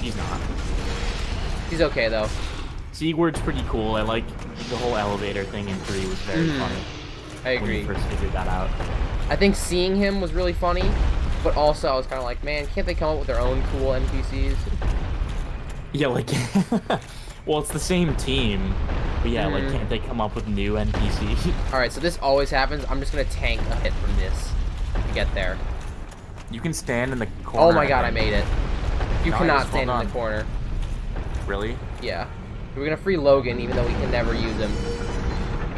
She's not. he's okay though. Siegward's pretty cool. I like the whole elevator thing in 3 was very funny. I When agree. you first figured that out. I think seeing him was really funny, but also I was kind of like, man, can't they come up with their own cool NPCs? Yeah, like, well, it's the same team, but yeah, like, can't they come up with new NPCs? Alright, so this always happens. I'm just gonna tank a hit from this to get there. You can stand in the corner. Oh my god, I made it. You Nice, cannot well stand in done. the corner. Really? Yeah. We're gonna free Logan, even though we can never use him.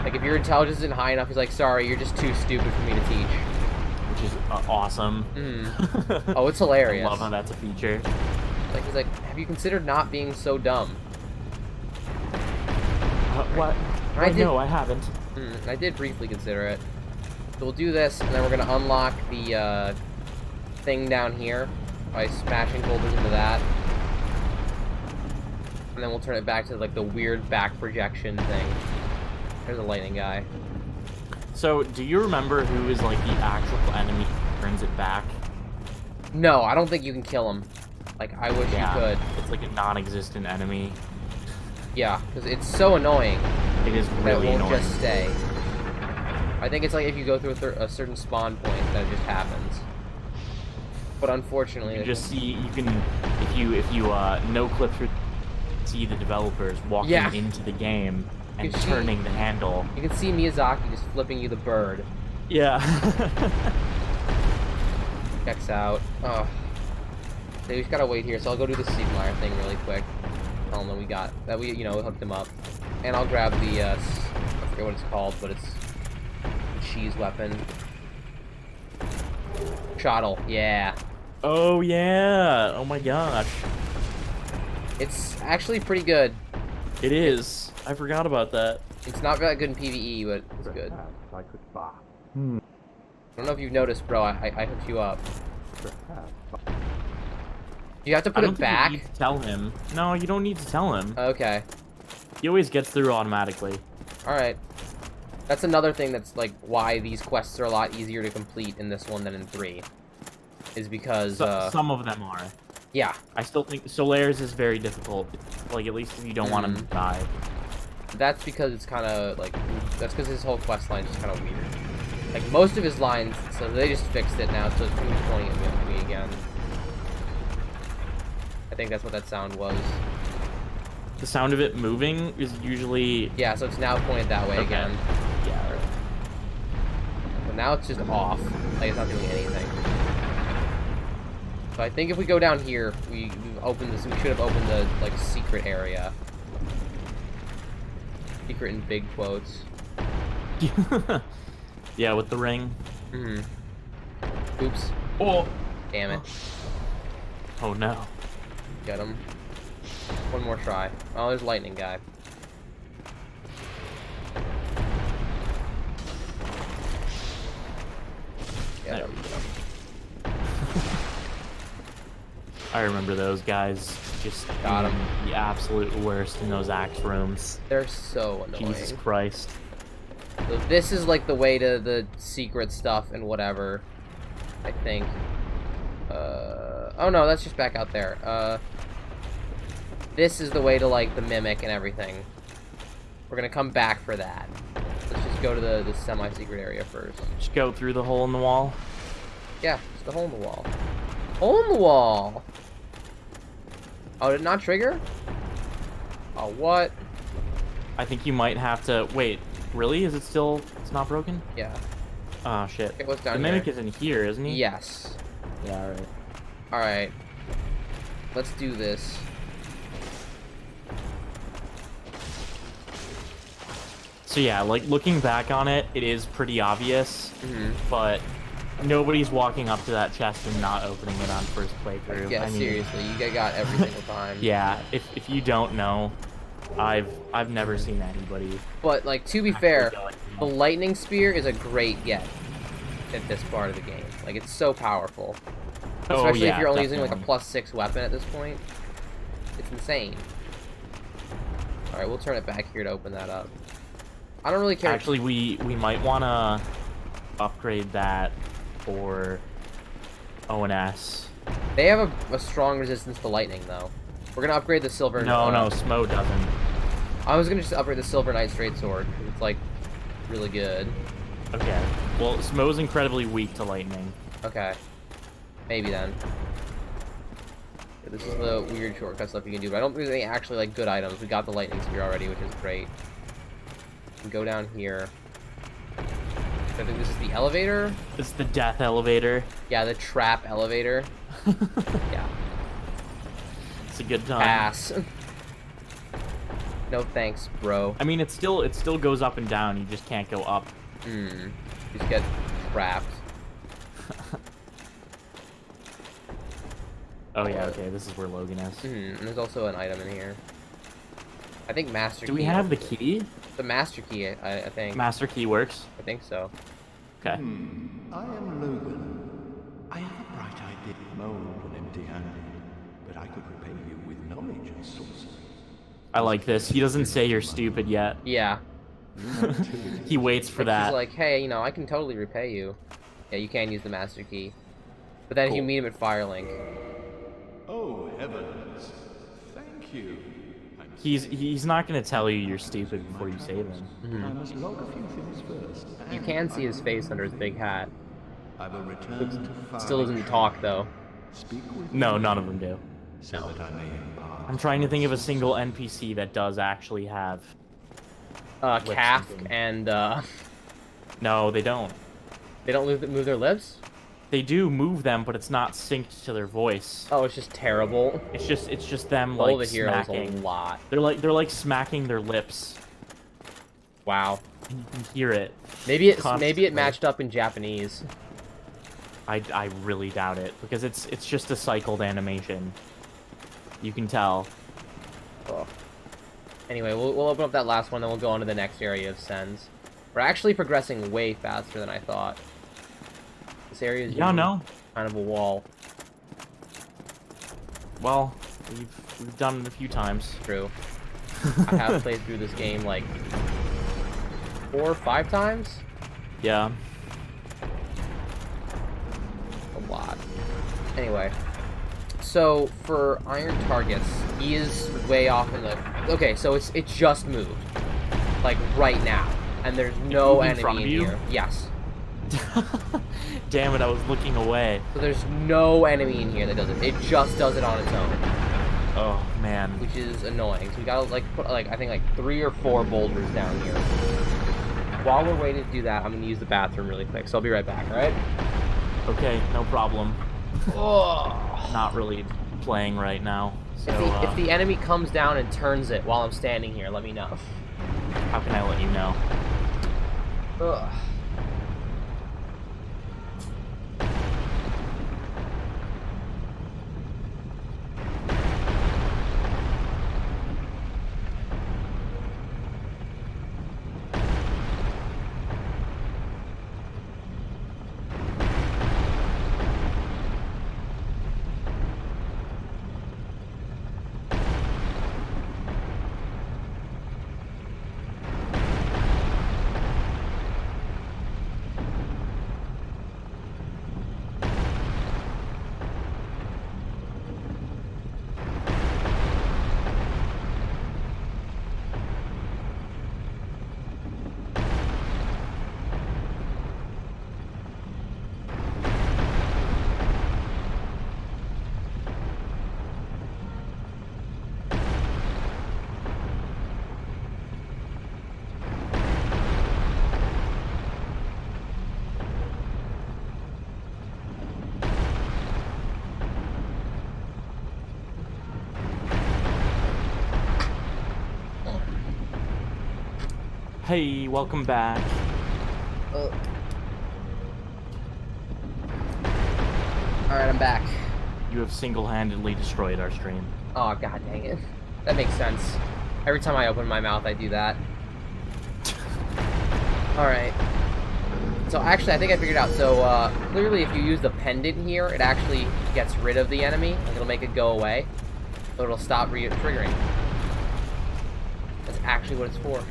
Like, if your intelligence isn't high enough, he's like, sorry, you're just too stupid for me to teach. Which is awesome. Oh, it's hilarious. I love how that's a feature. Like, he's like, have you considered not being so dumb? What? I did- No, I haven't. I did briefly consider it. So we'll do this, and then we're gonna unlock the thing down here by smashing boulders into that. And then we'll turn it back to like the weird back projection thing. There's a lightning guy. So, do you remember who is like the actual enemy who turns it back? No, I don't think you can kill him. Like, I wish you could. It's like a non-existent enemy. Yeah, because it's so annoying It is that it really won't annoying. just stay. I think it's like if you go through a certain spawn point, that it just happens. But unfortunately, You just see, you can, if you no clip through, see the developers walking Yeah. into the game and You can see- turning the handle. you can see Miyazaki just flipping you the bird. Yeah. Checks out. Oh. So we just gotta wait here, so I'll go do the Siegmeyer thing really quick. Tell him that we hooked him up. And I'll grab the, I forget what it's called, but it's the cheese weapon. Shottle, yeah. Oh yeah. Oh my gosh. It's actually pretty good. It is. I forgot about that. It's not that good in PvE, but it's good. Perhaps I could buy. I don't know if you've noticed, bro, I hooked you up. Perhaps. You have to I put don't it think back? you need to tell him. No, you don't need to tell him. Okay. He always gets through automatically. Alright. That's another thing that's, like, why these quests are a lot easier to complete in this one than in 3. Is because, Some of them are. yeah. I still think Solaires is very difficult. Like, at least if you don't want him to die. That's because it's kind of, like, that's because his whole quest line is kind of weird. Like, most of his lines, so they just fixed it now, so it's pretty much pointing at me again. I think that's what that sound was. The sound of it moving is usually... Yeah, so it's now pointed that way Okay. again. Yeah. But now it's just off. Like, it's not doing anything. So I think if we go down here, we've opened this. We should have opened the, like, secret area. Secret in big quotes. Yeah, with the ring. Oops. Oh! Damn it. Oh no. Get him. One more try. Oh, there's lightning guy. Get There him. we go. I remember those guys just Got 'em. being the absolute worst in those axe rooms. They're so annoying. Jesus Christ. So this is like the way to the secret stuff and whatever, I think. Oh no, that's just back out there. This is the way to, like, the mimic and everything. We're gonna come back for that. Let's just go to the semi-secret area first. Just go through the hole in the wall. Yeah, it's the hole in the wall. Hole in the wall! Oh, did it not trigger? Oh, what? I think you might have to... Wait, really? Is it still... It's not broken? Yeah. Oh, shit. Okay, what's down The mimic here? is in here, isn't he? Yes. Yeah, alright. Alright. Let's do this. So yeah, like, looking back on it, it is pretty obvious, but nobody's walking up to that chest and not opening it on first playthrough. Yeah, I mean, seriously, you got every single time. yeah, if you don't know, I've never seen anybody. But, like, to be fair, the lightning spear is a great get at this part of the game. Like, it's so powerful. Especially if you're only using, like, a +6 weapon at this point. It's insane. Alright, we'll turn it back here to open that up. I don't really care. Actually, we might want to upgrade that for ONS. They have a strong resistance to lightning, though. We're gonna upgrade the silver... No, Smo doesn't. I was gonna just upgrade the Silver Knight Straight Sword, 'cause it's, like, really good. Okay. Well, Smo's incredibly weak to lightning. Okay. Maybe then. Yeah, this is the weird shortcut stuff you can do, but I don't think there's any actually, like, good items. We got the lightning spear already, which is great. We can go down here. I think this is the elevator? It's the death elevator. Yeah, the trap elevator. Yeah. It's a good time. Pass. No thanks, bro. I mean, it still goes up and down. You just can't go up. You just get trapped. Oh yeah, okay. This is where Logan is. And there's also an item in here. I think Master Key. Do we have the key? The Master Key, I think. Master key works. I think so. Okay. I am Logan. I have a bright idea. Mold and empty-handed, but I could repay you with knowledge and sorcery. I like this. He doesn't say you're stupid yet. Yeah. He waits for that. He's like, hey, you know, I can totally repay you. Yeah, you can use the Master Key. But then if you meet him at Firelink. Oh, heavens. Thank you. He's not gonna tell you you're stupid before you save him. I must log a few things first. You can see his face under his big hat. I will return to Still doesn't talk, though. Speak with No, none of them do. so that I may impart. I'm trying to think of a single NPC that does actually have. Calf syncing. and, No, they don't. they don't move their lips? They do move them, but it's not synced to their voice. Oh, it's just terrible. It's just them All like the heroes smacking. a lot. They're like smacking their lips. Wow. And you can hear it. Maybe it constantly. matched up in Japanese. I really doubt it because it's just a cycled animation. You can tell. Oh. Anyway, we'll open up that last one, then we'll go on to the next area of Sens. We're actually progressing way faster than I thought. This area is Yeah, no. kind of a wall. Well, we've done it a few times. True. I have played through this game like 4 or 5 times. Yeah. A lot. Anyway, so for iron targets, he is way off in the. Okay, so it just moved, like right now, and there's no moved in front enemy of in you? here. Yes. Damn it! I was looking away. So there's no enemy in here that does it. It just does it on its own, Oh man. which is annoying. So we gotta like put like I think like 3 or 4 boulders down here. While we're waiting to do that, I'm gonna use the bathroom really quick. So I'll be right back. All right. Okay, no problem. Oh. Not really playing right now. So If the enemy comes down and turns it while I'm standing here, let me know. how can I let you know? Ugh. Hey, welcome back. Alright, I'm back. You have single-handedly destroyed our stream. Oh, god dang it. That makes sense. Every time I open my mouth, I do that. Alright. So actually, I think I figured out. So, clearly if you use the pendant here, it actually gets rid of the enemy. Like, it'll make it go away. So it'll stop triggering. That's actually what it's for.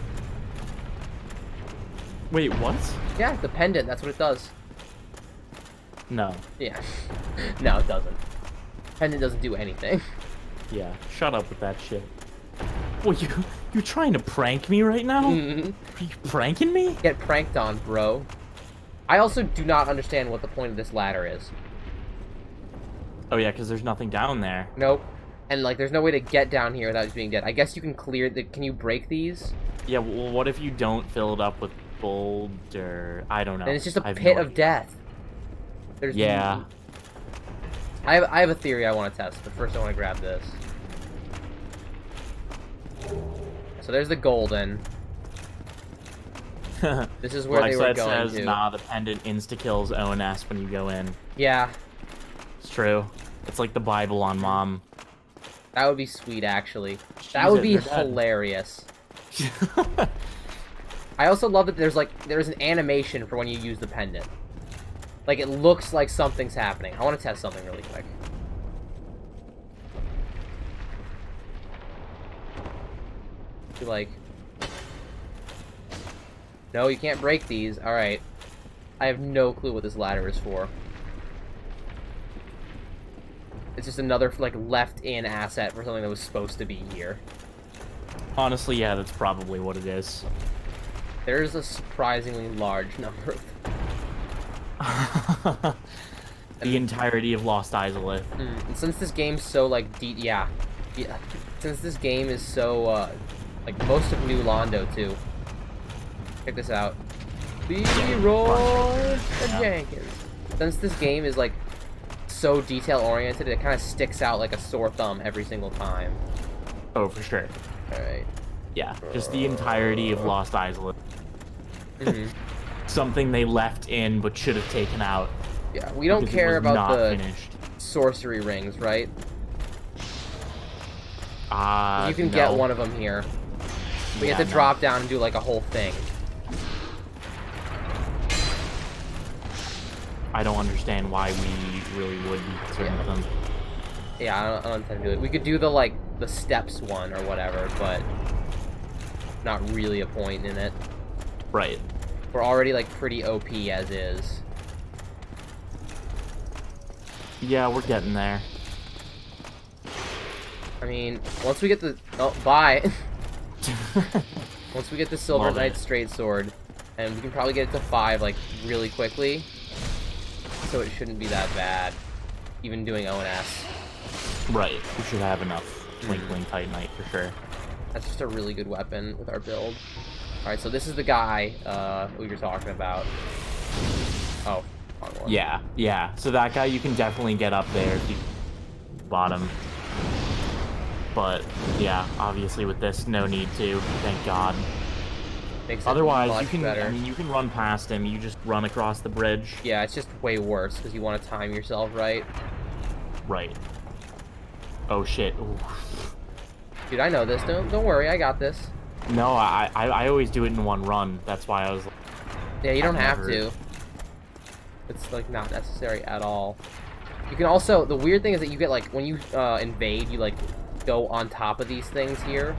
Wait, what? Yeah, the pendant, that's what it does. No. Yeah. No, it doesn't. Pendant doesn't do anything. Yeah, shut up with that shit. Well, you trying to prank me right now? Mm-hmm. Are you pranking me? Get pranked on, bro. I also do not understand what the point of this ladder is. Oh yeah, because there's nothing down there. Nope. And, like, there's no way to get down here without just being dead. I guess you can clear the... Can you break these? Yeah, well, what if you don't fill it up with boulder? I don't know. And it's just a I have pit no of idea. death. There's Yeah. I have a theory I want to test, but first I want to grab this. So there's the golden. This is where they were going says, to. nah, the pendant insta-kills ONS when you go in. Yeah, It's true. It's like the Bible on Mom. that would be sweet, actually. She's That would it, be they're dead. hilarious. I also love that there's an animation for when you use the pendant. Like, it looks like something's happening. I want to test something really quick. Like... No, you can't break these. Alright. I have no clue what this ladder is for. It's just another, like, left-in asset for something that was supposed to be here. Honestly, yeah, that's probably what it is. There's a surprisingly large number of them. The entirety of Lost Isolate. And since this game's so, like, yeah. Since this game is so, like, most of New Londo, too. Check this out. Leroy Jenkins. Since this game is, like, so detail-oriented, it kind of sticks out like a sore thumb every single time. Oh, for sure. Alright. Yeah, just the entirety of Lost Isolate. Something they left in but should have taken out. Yeah, we don't because it care was about not the finished. sorcery rings, right? You can no. get one of them here. We have to no. drop down and do like a whole thing. I don't understand why we really would be concerned with them. Yeah, I don't intend to do it. We could do the, like, the steps one or whatever, but not really a point in it. Right. We're already, like, pretty OP as is. Yeah, we're getting there. I mean, once we get the... Oh, bye! Once we get the Silver Love Knight it. Straight Sword, and we can probably get it to 5, like, really quickly. So it shouldn't be that bad. Even doing ONS. Right. We should have enough Twinkling Titanite for sure. That's just a really good weapon with our build. Alright, so this is the guy we were talking about. Oh, wrong one. Yeah, yeah. So that guy you can definitely get up there if you bottom. But yeah, obviously with this, no need to. Thank God. Makes it Otherwise, much you can. better. I mean, you can run past him. You just run across the bridge. Yeah, it's just way worse because you want to time yourself right. Right. Oh shit. Ooh. Dude, I know this. Don't worry, I got this. No, I always do it in one run. That's why I was. Yeah, you don't have never- to. It's like not necessary at all. You can also, the weird thing is that you get like when you invade, you like go on top of these things here.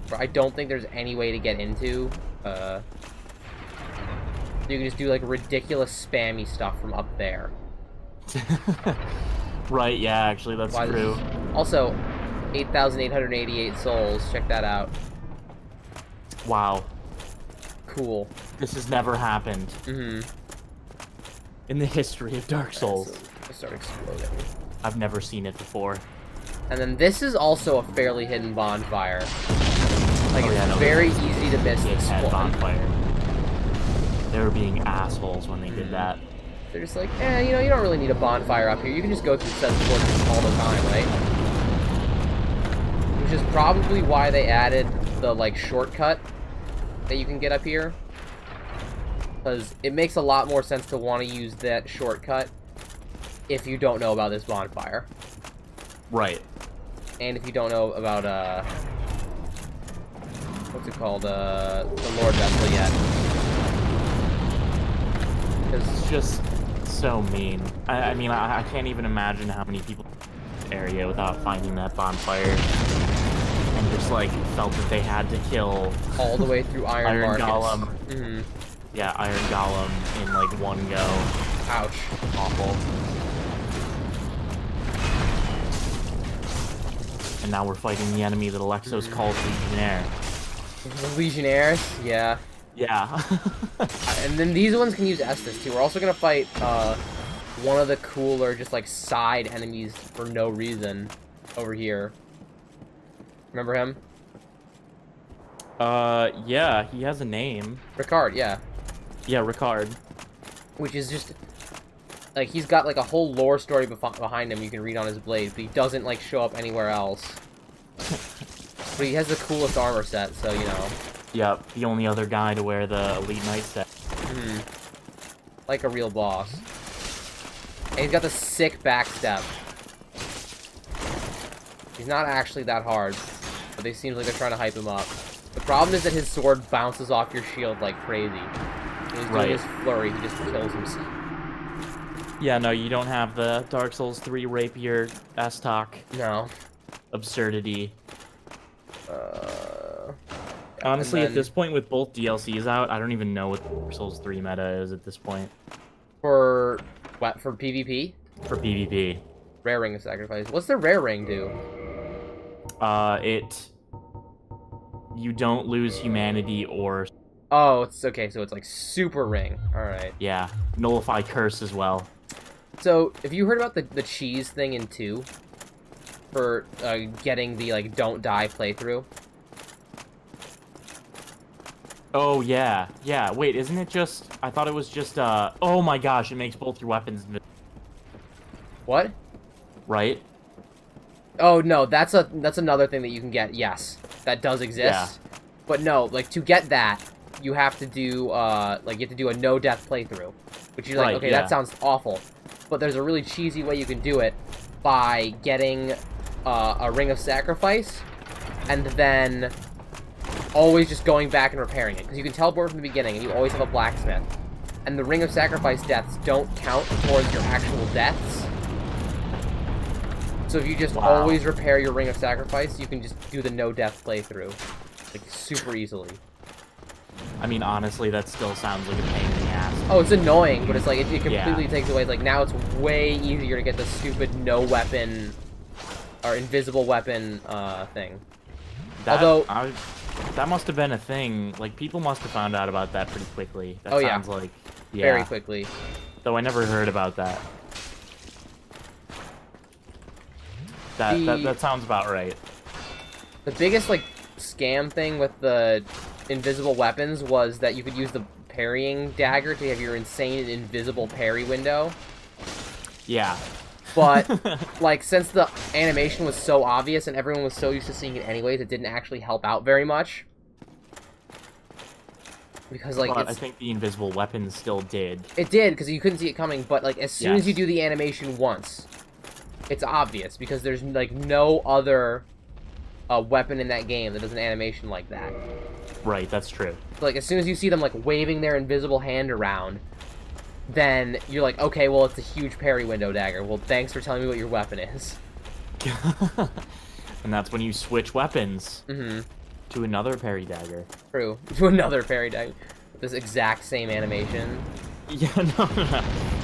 But I don't think there's any way to get into. You can just do like ridiculous spammy stuff from up there. Right. Yeah. Actually, that's Why true. this- Also, 8,888 souls. Check that out. Wow. Cool. This has never happened in the history of Dark Souls. I start exploding. I've never seen it before. And then this is also a fairly hidden bonfire. Like, Oh, it's yeah, no, very this is easy to miss Dickhead this one. bonfire. They were being assholes when they did that. They're just like, you know, you don't really need a bonfire up here. You can just go through set coordinates all the time, right? Which is probably why they added the, like, shortcut that you can get up here. Because it makes a lot more sense to want to use that shortcut if you don't know about this bonfire. Right. And if you don't know about, what's it called, the Lord Vessel yet. It's just so mean. I mean, I can't even imagine how many people in this area without finding that bonfire. And just, like, felt that they had to kill... all the way through Iron Marcus. Golem. Mm-hmm. Yeah, Iron Golem in, like, one go. Ouch. Awful. And now we're fighting the enemy that Alexos calls Legionnaire. The Legionnaires? Yeah. Yeah. And then these ones can use Estus, too. We're also gonna fight, one of the cooler, just, like, side enemies for no reason over here. Remember him? Yeah, he has a name. Ricard, yeah. Yeah, Ricard. Which is just... like, he's got, like, a whole lore story behind him you can read on his blade, but he doesn't, like, show up anywhere else. But he has the coolest armor set, so, you know. Yep, the only other guy to wear the Elite Knight set. Hmm. Like a real boss. And he's got the sick backstep. He's not actually that hard, but they seem like they're trying to hype him up. The problem is that his sword bounces off your shield like crazy. When he's doing his flurry, he just kills himself. Yeah, no, you don't have the Dark Souls 3 rapier S-Talk No. absurdity. Honestly, at this point, with both DLCs out, I don't even know what the Dark Souls 3 meta is at this point. For what? For PvP? For PvP. Rare Ring of Sacrifice. What's the Rare Ring do? You don't lose humanity or... Oh, it's okay, so it's like Super Ring. Alright. Yeah, nullify curse as well. So, have you heard about the cheese thing in 2? For getting the, like, don't die playthrough? Oh, yeah. Yeah, wait, isn't it just... I thought it was just, oh my gosh, it makes both your weapons invisible. What? Right? Oh, no, that's another thing that you can get, yes. That does exist. Yeah. But no, like, to get that, you have to do, like, you have to do a no-death playthrough. Which you're like, okay, yeah. that sounds awful. But there's a really cheesy way you can do it by getting a Ring of Sacrifice, and then always just going back and repairing it. Because you can teleport from the beginning, and you always have a blacksmith. And the Ring of Sacrifice deaths don't count towards your actual deaths. So if you just always repair your Ring of Sacrifice, you can just do the no-death playthrough. Like, super easily. I mean, honestly, that still sounds like a pain in the ass. Oh, it's annoying, but it's like, it completely takes away, like, now it's way easier to get the stupid no-weapon, or invisible weapon, thing. Although... that must have been a thing. Like, people must have found out about that pretty quickly. That sounds like... Yeah. Very quickly. Though I never heard about that. That sounds about right. The biggest, like, scam thing with the invisible weapons was that you could use the parrying dagger to have your insane invisible parry window. Yeah. But, like, since the animation was so obvious and everyone was so used to seeing it anyways, it didn't actually help out very much. Because, like, but I think the invisible weapons still did. It did, because you couldn't see it coming, but, like, as soon as you do the animation once, it's obvious, because there's, like, no other weapon in that game that does an animation like that. Right, that's true. So, like, as soon as you see them, like, waving their invisible hand around, then you're like, okay, well, it's a huge parry window dagger. Well, thanks for telling me what your weapon is. And that's when you switch weapons. Mm-hmm. To another parry dagger. True. To another parry dagger. With this exact same animation. Yeah, no.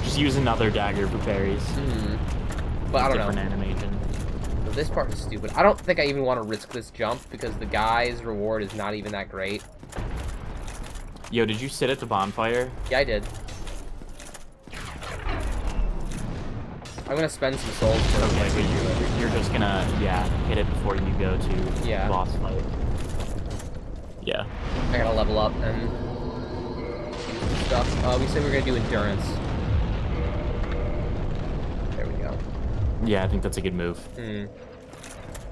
Just use another dagger for parries. Mm-hmm. But I don't know. Different animation. So this part is stupid. I don't think I even want to risk this jump, because the guy's reward is not even that great. Yo, did you sit at the bonfire? Yeah, I did. I'm gonna spend some souls for okay, but you're just gonna, hit it before you go to the boss fight. Yeah. I gotta level up and do some stuff. We said we were gonna do endurance. There we go. Yeah, I think that's a good move.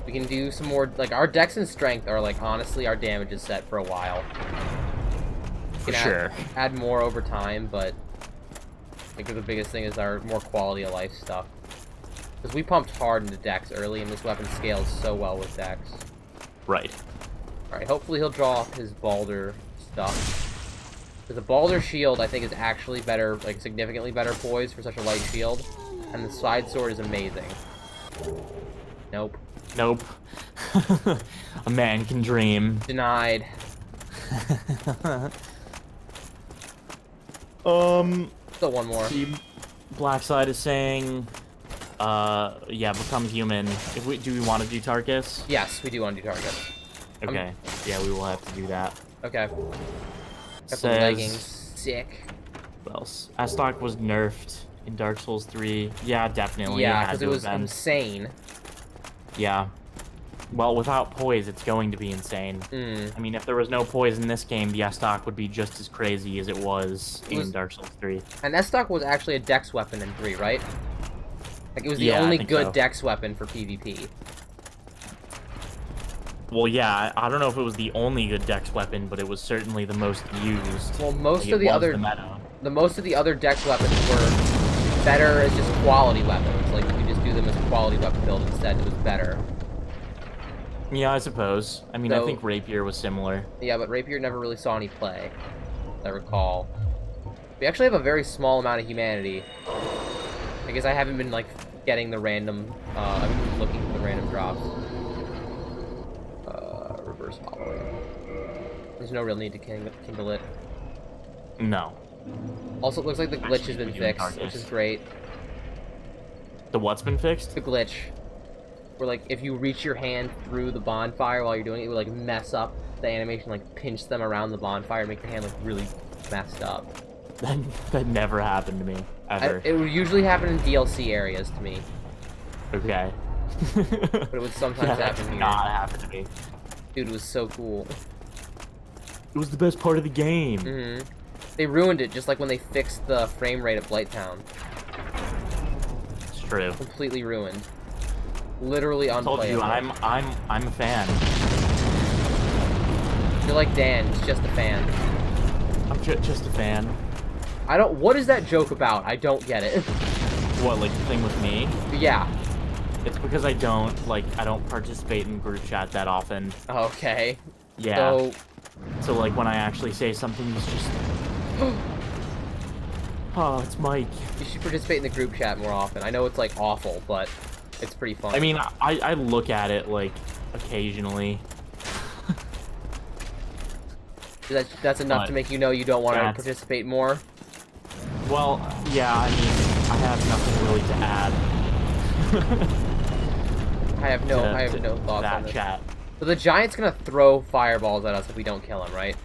We can do some more, like, our dex and strength are, like, honestly, our damage is set for a while. For can sure. add more over time, but I think the biggest thing is our more quality of life stuff. Because we pumped hard into Dex early, and this weapon scales so well with Dex. Right. Alright, hopefully he'll draw off his Balder stuff. Because the Balder shield, I think, is actually better, like, significantly better poised for such a light shield. And the side sword is amazing. Nope. Nope. A man can dream. Denied. Still one more. The black side is saying, yeah, become human. Do we want to do Tarkus? Yes, we do want to do target. Okay. Yeah, we will have to do that. Okay. Got the Says- leggings. Sick. What else? Astok was nerfed in Dark Souls 3. Yeah, definitely. Yeah, had because to it was have been. insane. Yeah. Well, without poise, it's going to be insane. Mm. I mean, if there was no poise in this game, the Astok would be just as crazy as it was in Dark Souls 3. And Estok was actually a dex weapon in 3, right? Like, it was the Yeah, I only think good so. dex weapon for PvP. Well, yeah, I don't know if it was the only good dex weapon, but it was certainly the most used. Well, most Like, of it the was other the meta. most of the other dex weapons were better as just quality weapons. Like, you could just do them as a quality weapon build instead. It was better. Yeah, I suppose. I mean, I So- think Rapier was similar. Yeah, but Rapier never really saw any play, as I recall. We actually have a very small amount of humanity. I guess I haven't been, like, getting the random, I've been looking for the random drops. Reverse hollowing. There's no real need to kindle it. No. Also, it looks like the glitch has been Actually, we do fixed, which targets. is great. The what's been fixed? The glitch. Where, like, if you reach your hand through the bonfire while you're doing it, it would, like, mess up the animation, like, pinch them around the bonfire, make your hand look really messed up. That never happened to me, ever. It would usually happen in DLC areas to me, Okay. but it would sometimes Yeah, that happen did here. not happen to me. Dude, it was so cool. It was the best part of the game. Mm-hmm. They ruined it, just like when they fixed the frame rate at Blighttown. It's true. Completely ruined. Literally I told unplayable. you, I'm a fan. You're like Dan, he's just a fan. I'm just a fan. What is that joke about? I don't get it. What, like the thing with me? Yeah. It's because I don't participate in group chat that often. Okay. Yeah. So like when I actually say something, it's just, oh, it's Mike. You should participate in the group chat more often. I know it's, like, awful, but it's pretty fun. I mean, I look at it like occasionally. That's enough to make you know you don't want to That's- participate more? Well, yeah, I mean, I have nothing really to add. I have no thoughts that on this. chat. So the giant's gonna throw fireballs at us if we don't kill him, right?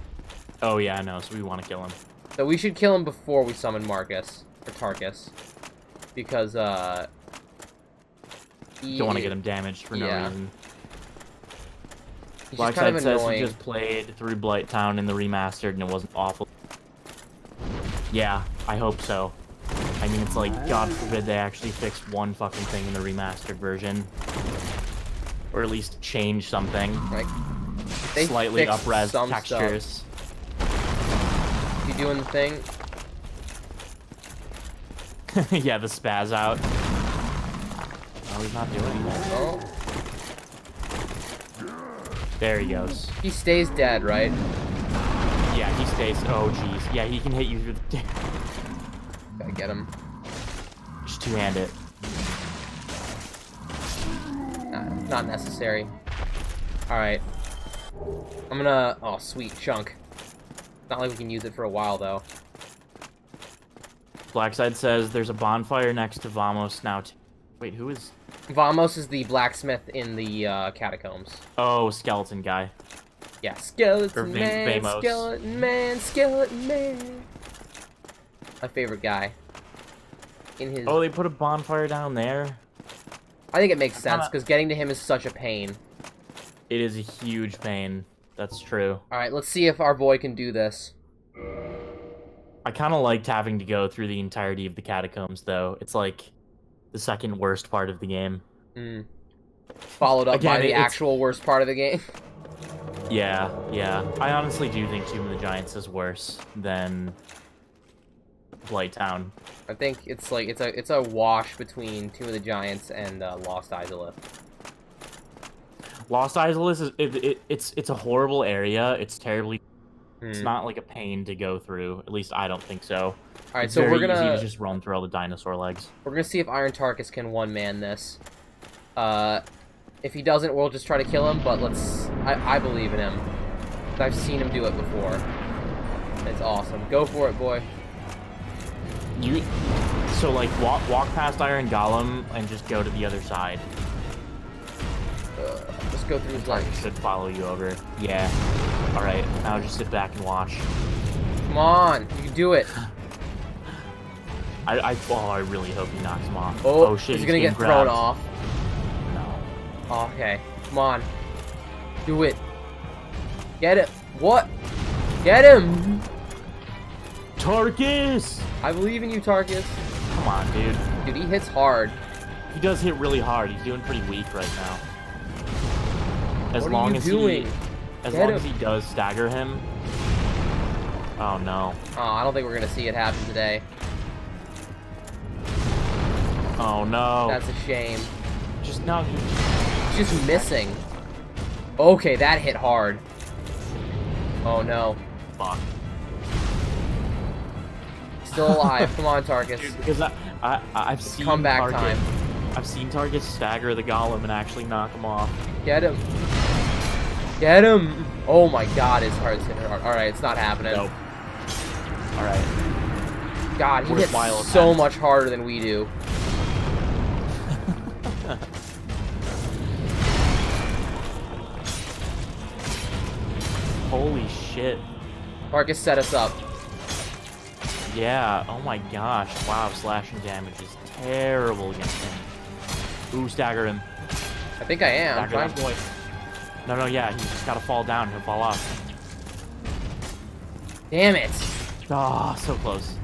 Oh yeah, no, so we want to kill him. So we should kill him before we summon Marcus, or Tarkus. Because, Don't want to get him damaged for no Yeah. reason. He's just kind Blackside of says annoying. he just played through Blighttown in the remastered and it wasn't awful. Yeah, I hope so. I mean, it's like, God forbid they actually fixed one fucking thing in the remastered version. Or at least change something. Like, they Slightly fixed up-res some textures. Stuff. You doing the thing? Yeah, the spaz out. Oh, he's not doing anything. Oh. There he goes. He stays dead, right? Yeah, he stays. Oh, jeez. Yeah, he can hit you through the. Gotta get him. Just two-hand it. Not necessary. Alright. I'm gonna... Oh, sweet chunk. Not like we can use it for a while, though. Blackside says there's a bonfire next to Vamos now. Wait, who is? Vamos is the blacksmith in the catacombs. Oh, skeleton guy. Yeah, skeleton Or man, Vamos. skeleton man, skeleton man. My favorite guy. In his... Oh, they put a bonfire down there. I think it makes sense, kinda- because getting to him is such a pain. It is a huge pain. That's true. Alright, let's see if our boy can do this. I kind of liked having to go through the entirety of the catacombs, though. It's like the second worst part of the game. Followed up Again, by the it's- actual worst part of the game. Yeah, yeah. I honestly do think Tomb of the Giants is worse than Blighttown. I think it's like it's a wash between Tomb of the Giants and Lost Izalith. Lost Izalith is it's a horrible area. It's terribly. It's Hmm. not like a pain to go through. At least I don't think so. All right, It's so very we're easy gonna to just run through all the dinosaur legs. see if Iron Tarkus can one-man this. If he doesn't, we'll just try to kill him. But I believe in him. I've seen him do it before. It's awesome. Go for it, boy. So like walk past Iron Golem and just go to the other side. Just go through his Tarkus legs. should follow you over. Yeah. All right. Now just sit back and watch. Come on, you can do it. I really hope he knocks him off. Oh, Shit, he's gonna get grabbed. thrown off. No. Okay, come on, do it. Get it. What? Get him. Tarkus! I believe in you, Tarkus. Come on, dude. Dude, he hits hard. He does hit really hard. He's doing pretty weak right now. As What long are you as doing? as Get long him. as he does stagger him. Oh no. Oh, I don't think we're gonna see it happen today. Oh no. That's a shame. Just no. He's just missing. Okay, that hit hard. Oh no. Fuck. Still alive. Come on, Tarkus. Dude, because I've seen Comeback Tarkus, time. I've seen Tarkus stagger the golem and actually knock him off. Get him. Get him. Oh my god, his heart's hitting hard. Alright, it's not happening. Nope. All right. God, he hits Worthwhile so attempt. much harder than we do. Holy shit. Tarkus set us up. Yeah. Oh my gosh. Wow. Slashing damage is terrible against him. Ooh, stagger him. I think I am. Stagger Trying that boy. No, yeah. He's just gotta fall down. He'll fall off. Damn it. Ah, so close.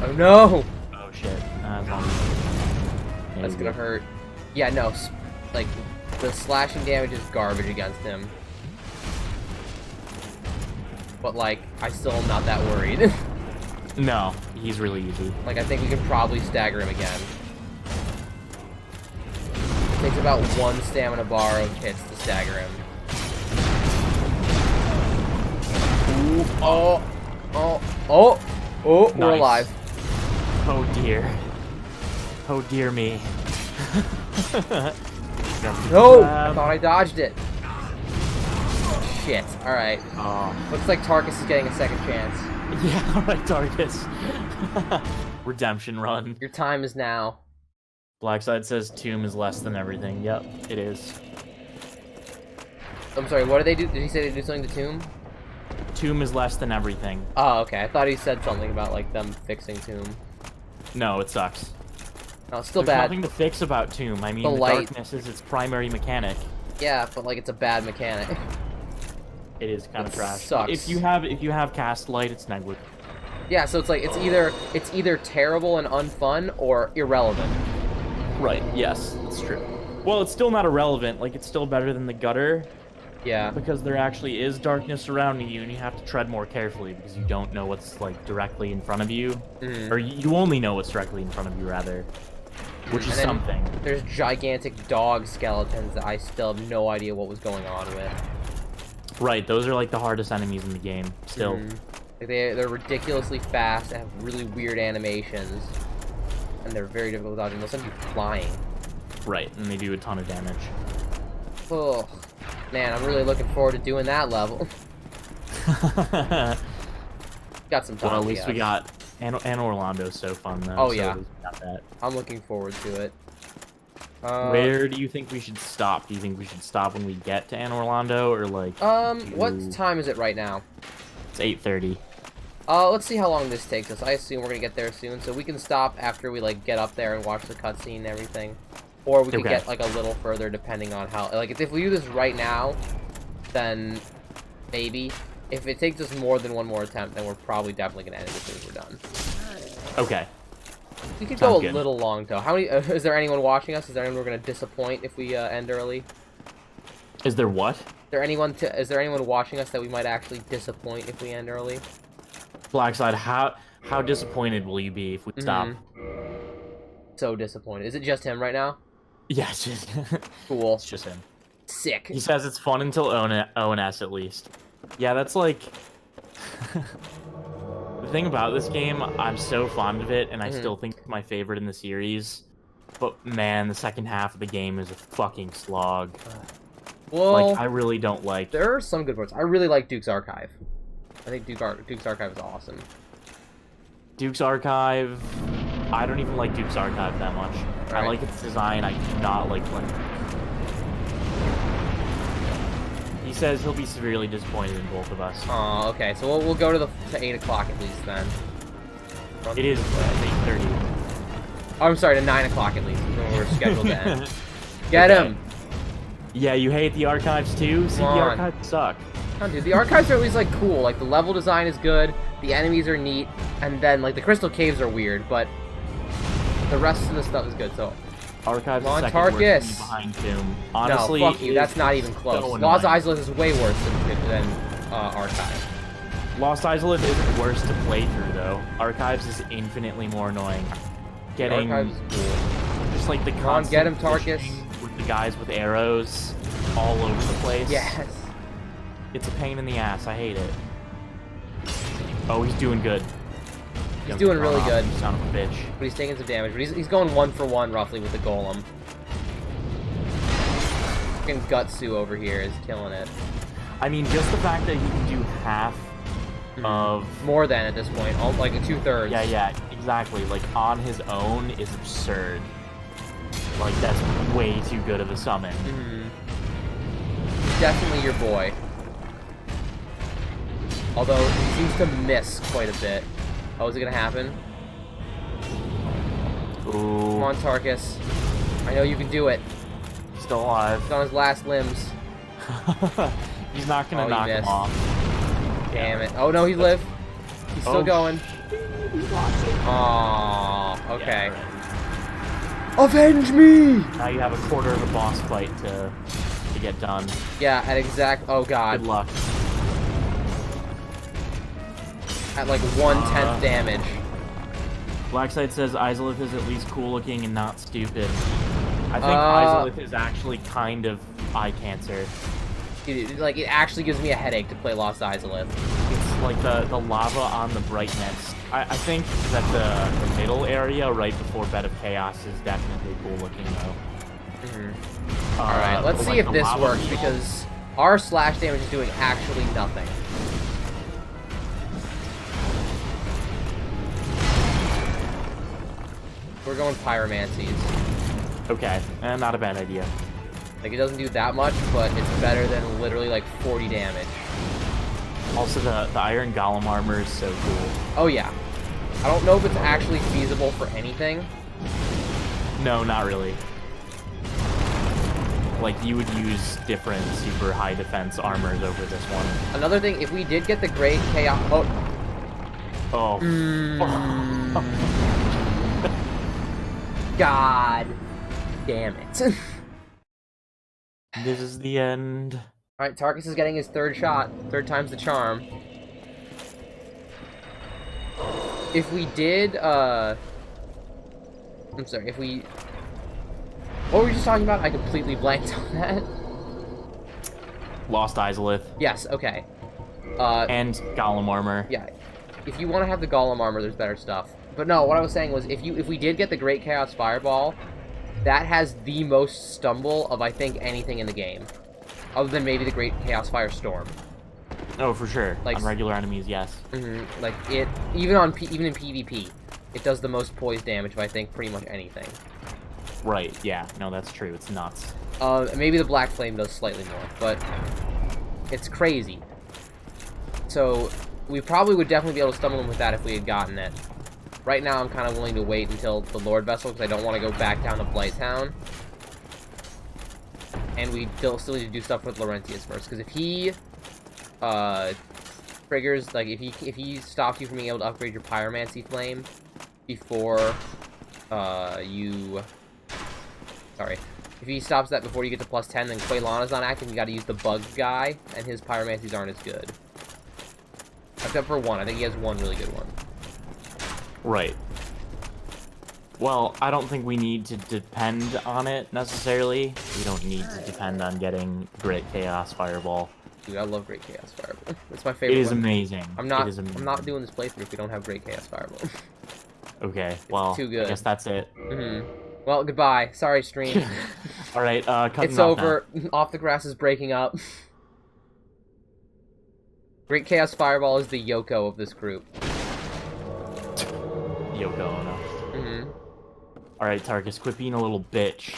Oh no. Oh shit. As long That's gonna hurt. Yeah, no. Like, the slashing damage is garbage against him. But, like, I still am not that worried. No, he's really easy. Like, I think we can probably stagger him again. It takes about one stamina bar of hits to stagger him. Ooh, oh, we're Nice. alive. Oh dear. Oh dear me. No, I thought I dodged it. Shit, alright. Oh. Looks like Tarkus is getting a second chance. Yeah, alright, Tarkus. Redemption run. Your time is now. Blackside says tomb is less than everything. Yep, it is. I'm sorry, what did they do? Did he say they do something to Tomb? Tomb is less than everything. Oh, okay. I thought he said something about, like, them fixing Tomb. No, it sucks. No, it's still There's bad. nothing to fix about Tomb. I mean, The the light. darkness is its primary mechanic. Yeah, but, like, it's a bad mechanic. It is kind of It trash. sucks. If you have cast light, it's negligible. Yeah, so it's like, it's either terrible and unfun, or irrelevant. Right, yes, that's true. Well, it's still not irrelevant. Like, it's still better than the gutter, Yeah. because there actually is darkness surrounding you, and you have to tread more carefully, because you don't know what's, like, directly in front of you. Mhm. Or you only know what's directly in front of you, rather. Which is And then something. There's gigantic dog skeletons that I still have no idea what was going on with. Right, those are, like, the hardest enemies in the game, still. Mhm. Like, they're ridiculously fast and have really weird animations. And they're very difficult to dodge, and they'll send you flying. Right, and they do a ton of damage. Oh, man, I'm really looking forward to doing that level. Got some time. Well, at I least we guess. got... And Orlando's so fun, though. Oh, so yeah. at least we got that. I'm looking forward to it. Where do you think we should stop? Do you think we should stop when we get to Anne Orlando, or, like... What time is it right now? It's 8:30. Let's see how long this takes us. I assume we're gonna get there soon, so we can stop after we, like, get up there and watch the cutscene and everything. Or we could Okay. get, like, a little further depending on how... Like, if we do this right now, then maybe. If it takes us more than one more attempt, then we're probably definitely gonna end it as soon as we're done. Okay. We could Sounds go a good. little long, though. How many... is there anyone watching us? Is there anyone we're gonna disappoint if we, end early? Is there what? Is Is there anyone watching us that we might actually disappoint if we end early? Blackside, how disappointed will you be if we stop? So disappointed. Is it just him right now? Yeah, it's just, Cool. it's just him. Sick. He says it's fun until ONS at least. Yeah, that's like... The thing about this game, I'm so fond of it, and I still think it's my favorite in the series. But man, the second half of the game is a fucking slog. Well, Like, I really don't like... there are some good parts. I really like Duke's Archive. I think Duke's Archive is awesome. Duke's Archive... I don't even like Duke's Archive that much. Right. I like its design, I do not like playing. He says he'll be severely disappointed in both of us. Oh, okay. So we'll go to 8 o'clock at least then. It is 8:30. Oh, I'm sorry, to 9 o'clock at least, is when we're scheduled to end. Get him! Yeah, you hate the archives too? See, the Come on. archives suck. No, dude, the archives are at least, like, cool. Like, the level design is good, the enemies are neat, and then, like, the crystal caves are weird, but the rest of the stuff is good, so... Archives Come on, is second worst Tarkus. to me behind Tomb. Honestly, no, fuck you, that's not even close. so Lost annoying. Izalith is way worse than Archive. Lost Izalith isn't worse to play through, though. Archives is infinitely more annoying. Getting... Archives is cool. Just, like, the Come on, get him, constant Tarkus. fishing with the guys with arrows all over the place. Yes. It's a pain in the ass. I hate it. Oh, he's doing good. He's doing really good. Son of a bitch. But he's taking some damage. But he's going 1 for 1 roughly with the golem. Fucking Gutsu over here is killing it. I mean, just the fact that he can do half of... More than at this point, like 2/3. Yeah, exactly. Like, on his own is absurd. Like, that's way too good of a summon. He's definitely your boy. Although, he seems to miss quite a bit. Oh, is it gonna happen? Ooh. Come on, Tarkus. I know you can do it. Still alive. He's on his last limbs. He's not gonna Oh, he knock him missed. off. Damn it. Oh, no, he lived. He's still Oh, going. Aww, okay. Avenge me! Now you have a quarter of a boss fight to get done. Yeah, at exact... Oh, God. Good luck. At like 1/10 damage. Blackside says Izalith is at least cool looking and not stupid. I think Izalith is actually kind of eye cancer. It actually gives me a headache to play Lost Izalith. It's like the lava on the brightness. I think that the middle area right before Bed of Chaos is definitely cool looking though. Alright, let's see if this works because our slash damage is doing actually nothing. We're going pyromancies. Okay, not a bad idea. Like, it doesn't do that much, but it's better than literally like 40 damage. Also, the Iron Golem armor is so cool. Oh yeah. I don't know if it's actually feasible for anything. No, not really. Like, you would use different super high defense armors over this one. Another thing, if we did get the Great Chaos... Oh. Oh. God damn it. This is the end. Alright, Tarkus is getting his 3rd shot. 3rd time's the charm. If we did, I'm sorry, if we... What were we just talking about? I completely blanked on that. Lost Izalith. Yes, okay. And Golem armor. Yeah. If you want to have the Golem armor, there's better stuff. But no, what I was saying was, if we did get the Great Chaos Fireball, that has the most stumble of, I think, anything in the game. Other than maybe the Great Chaos Firestorm. Oh, for sure. Like, on regular enemies, yes. Like, it... Even in PvP, it does the most poise damage of, I think, pretty much anything. Right, yeah. No, that's true. It's nuts. Maybe the Black Flame does slightly more, but... It's crazy. So, we probably would definitely be able to stumble him with that if we had gotten it. Right now, I'm kind of willing to wait until the Lord Vessel, because I don't want to go back down to Blighttown. And we still need to do stuff with Laurentius first, because if he triggers, like, if he stops you from being able to upgrade your Pyromancy Flame before If he stops that before you get to +10, then Quaylana's not active. You got to use the bug guy, and his pyromancies aren't as good. Except for one. I think he has one really good one. Right. Well, I don't think we need to depend on it necessarily. We don't need to depend on getting Great Chaos Fireball. Dude, I love Great Chaos Fireball. That's my favorite. It is one. amazing. I'm not. It is amazing. I'm not doing this playthrough if we don't have Great Chaos Fireball. Okay. Well, too good. I guess that's it. Well, goodbye. Sorry, stream. All right. It's over. Off the Grass is breaking up. Great Chaos Fireball is the Yoko of this group. Yoko Ono. All right, Tarkus, quit being a little bitch.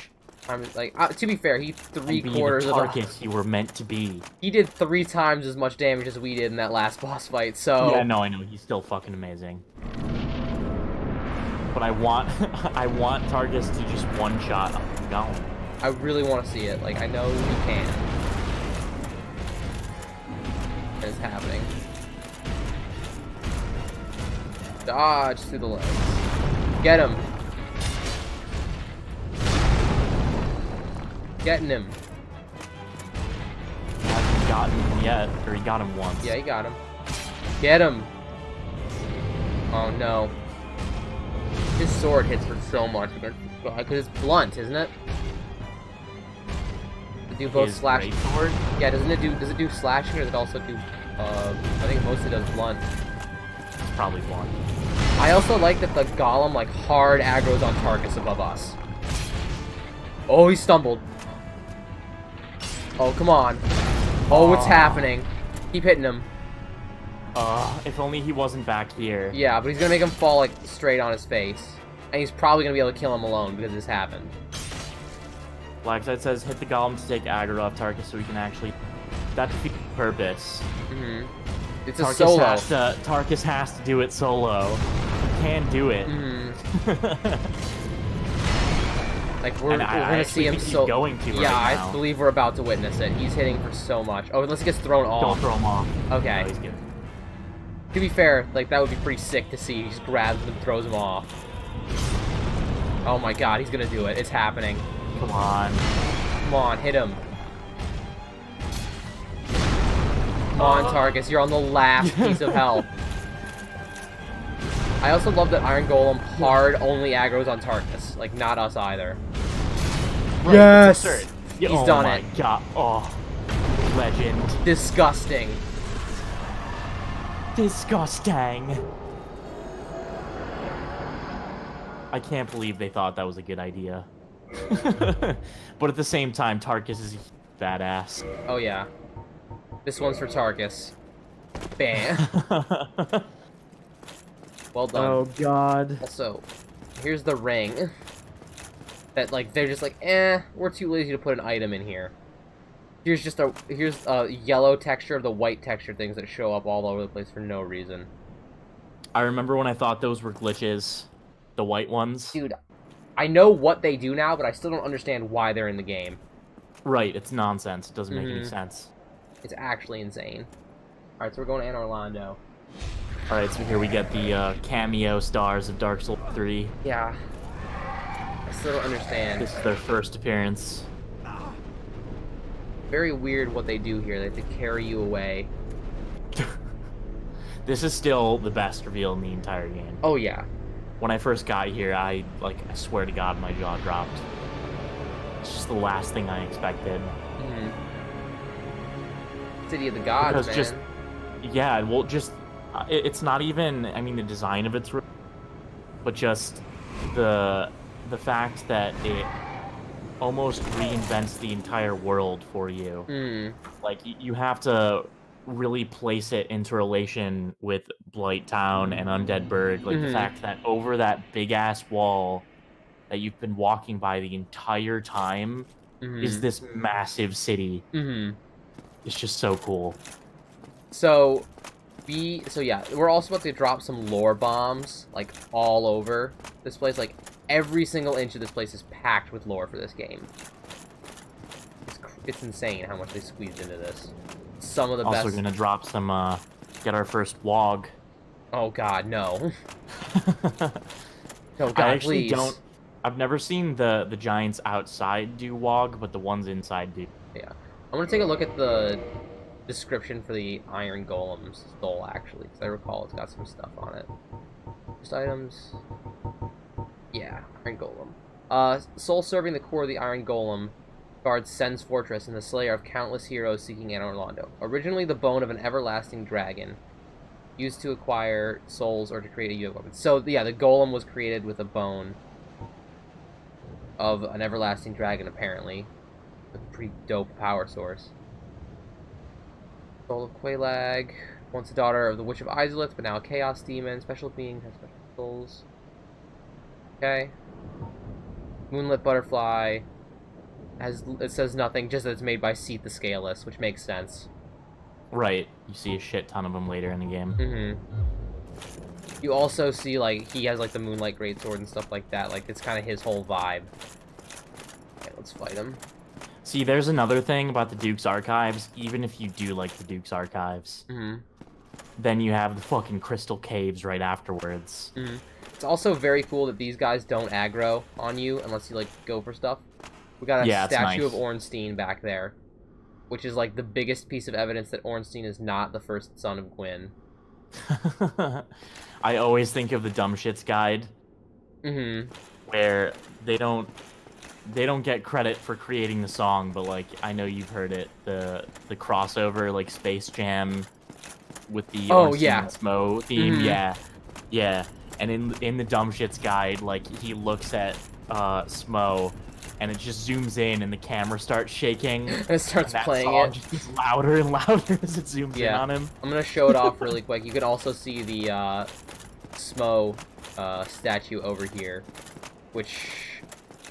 I'm like, to be fair, he Be the Tarkus you were meant to be. He did 3 times as much damage as we did in that last boss fight. So yeah, no, I know he's still fucking amazing. But I want, I want Tarkus to just one-shot Golem. I really want to see it. Like, I know you can. It's happening. Dodge through the legs. Get him. Getting him. He hasn't gotten him yet, or he got him once. Yeah, he got him. Get him. Oh no. His sword hits for so much because it's blunt, isn't it? Does it do both His slash? great sword? Yeah, does it do slashing or does it also do? I think it mostly does blunt. It's probably blunt. I also like that the golem like hard aggro's on Tarkus above us. Oh, he stumbled. Oh, come on. Oh, what's happening? Keep hitting him. If only he wasn't back here. Yeah, but he's gonna make him fall like straight on his face. And he's probably gonna be able to kill him alone because this happened. Blackside says, hit the golem to take aggro off Tarkus so we can actually... That defeats the purpose. It's a solo. Tarkus has to do it solo. He can do it. Like, we're gonna see him he's going to yeah, right now. I believe we're about to witness it. He's hitting for so much. Oh, unless he gets thrown off. Don't throw him off. Okay. No, he's good. To be fair, like, that would be pretty sick to see. He just grabs him and throws him off. Oh my god, he's gonna do it. It's happening. Come on. Come on, hit him. Come on, Tarkus, you're on the last piece of health. I also love that Iron Golem hard only aggro's on Tarkus. Like, not us either. Right, Yes! He's done it. Oh my god. Oh. Legend. Disgusting. Disgusting. I can't believe they thought that was a good idea. But at the same time, Tarkus is a badass. Oh, yeah. This one's for Tarkus. Bam. Well done. Oh god. Also, here's the ring. That, like, they're just like, eh, we're too lazy to put an item in here. Here's a yellow texture of the white texture things that show up all over the place for no reason. I remember when I thought those were glitches. The white ones. Dude, I know what they do now, but I still don't understand why they're in the game. Right, it's nonsense. It doesn't make any sense. It's actually insane. Alright, so we're going to Anne Orlando. Alright, so here we get the cameo stars of Dark Souls 3. Yeah. I still don't understand. This is their first appearance. Very weird what they do here. They have to carry you away. This is still the best reveal in the entire game. Oh, yeah. When I first got here, I swear to God, my jaw dropped. It's just the last thing I expected. City of the Gods, because man. Yeah, well, it's not even, I mean, the design of it's, but just the fact that it almost reinvents the entire world for you. Like, you have to really place it into relation with Blight Town and Undead Burg. Like, the fact that over that big-ass wall that you've been walking by the entire time is this massive city. It's just so cool. So yeah, we're also about to drop some lore bombs, like, all over this place. Like, every single inch of this place is packed with lore for this game. It's insane how much they squeezed into this. Some of the best... Also gonna drop some, get our first vlog. Oh god, no. No, God, please. I've never seen the giants outside do wog, but the ones inside do. Yeah. I'm gonna take a look at the description for the Iron Golem's soul, actually, because I recall it's got some stuff on it. Just items. Yeah, Iron Golem. Soul serving the core of the Iron Golem guards Sen's fortress and the slayer of countless heroes seeking Anor Londo. Originally the bone of an everlasting dragon, used to acquire souls or to create a yoga weapon. So, yeah, the Golem was created with a bone of an everlasting dragon, apparently. A pretty dope power source. Soul of Quelaag. Once a daughter of the Witch of Izalith, but now a Chaos Demon. Special beings have special souls. Okay. Moonlit Butterfly. It says nothing, just that it's made by Seath the Scaleless, which makes sense. Right. You see a shit ton of them later in the game. Mm-hmm. You also see, like, he has, like, the Moonlight Greatsword and stuff like that. Like, it's kind of his whole vibe. Okay, let's fight him. See, there's another thing about the Duke's Archives. Even if you do like the Duke's Archives, then you have the fucking Crystal Caves right afterwards. It's also very cool that these guys don't aggro on you unless you, like, go for stuff. We got a statue of Ornstein back there, which is, like, the biggest piece of evidence that Ornstein is not the first son of Gwyn. I always think of the Dumb Shits Guide, where they don't get credit for creating the song, but, like, I know you've heard it, the crossover, like, Space Jam with the Ornstein and Smo theme, yeah. And in the Dumb Shits Guide, like, he looks at Smo, and it just zooms in, and the camera starts shaking. And it starts playing it. Just gets louder and louder as it zooms in on him. I'm gonna show it off really quick. You can also see the Smo statue over here, which,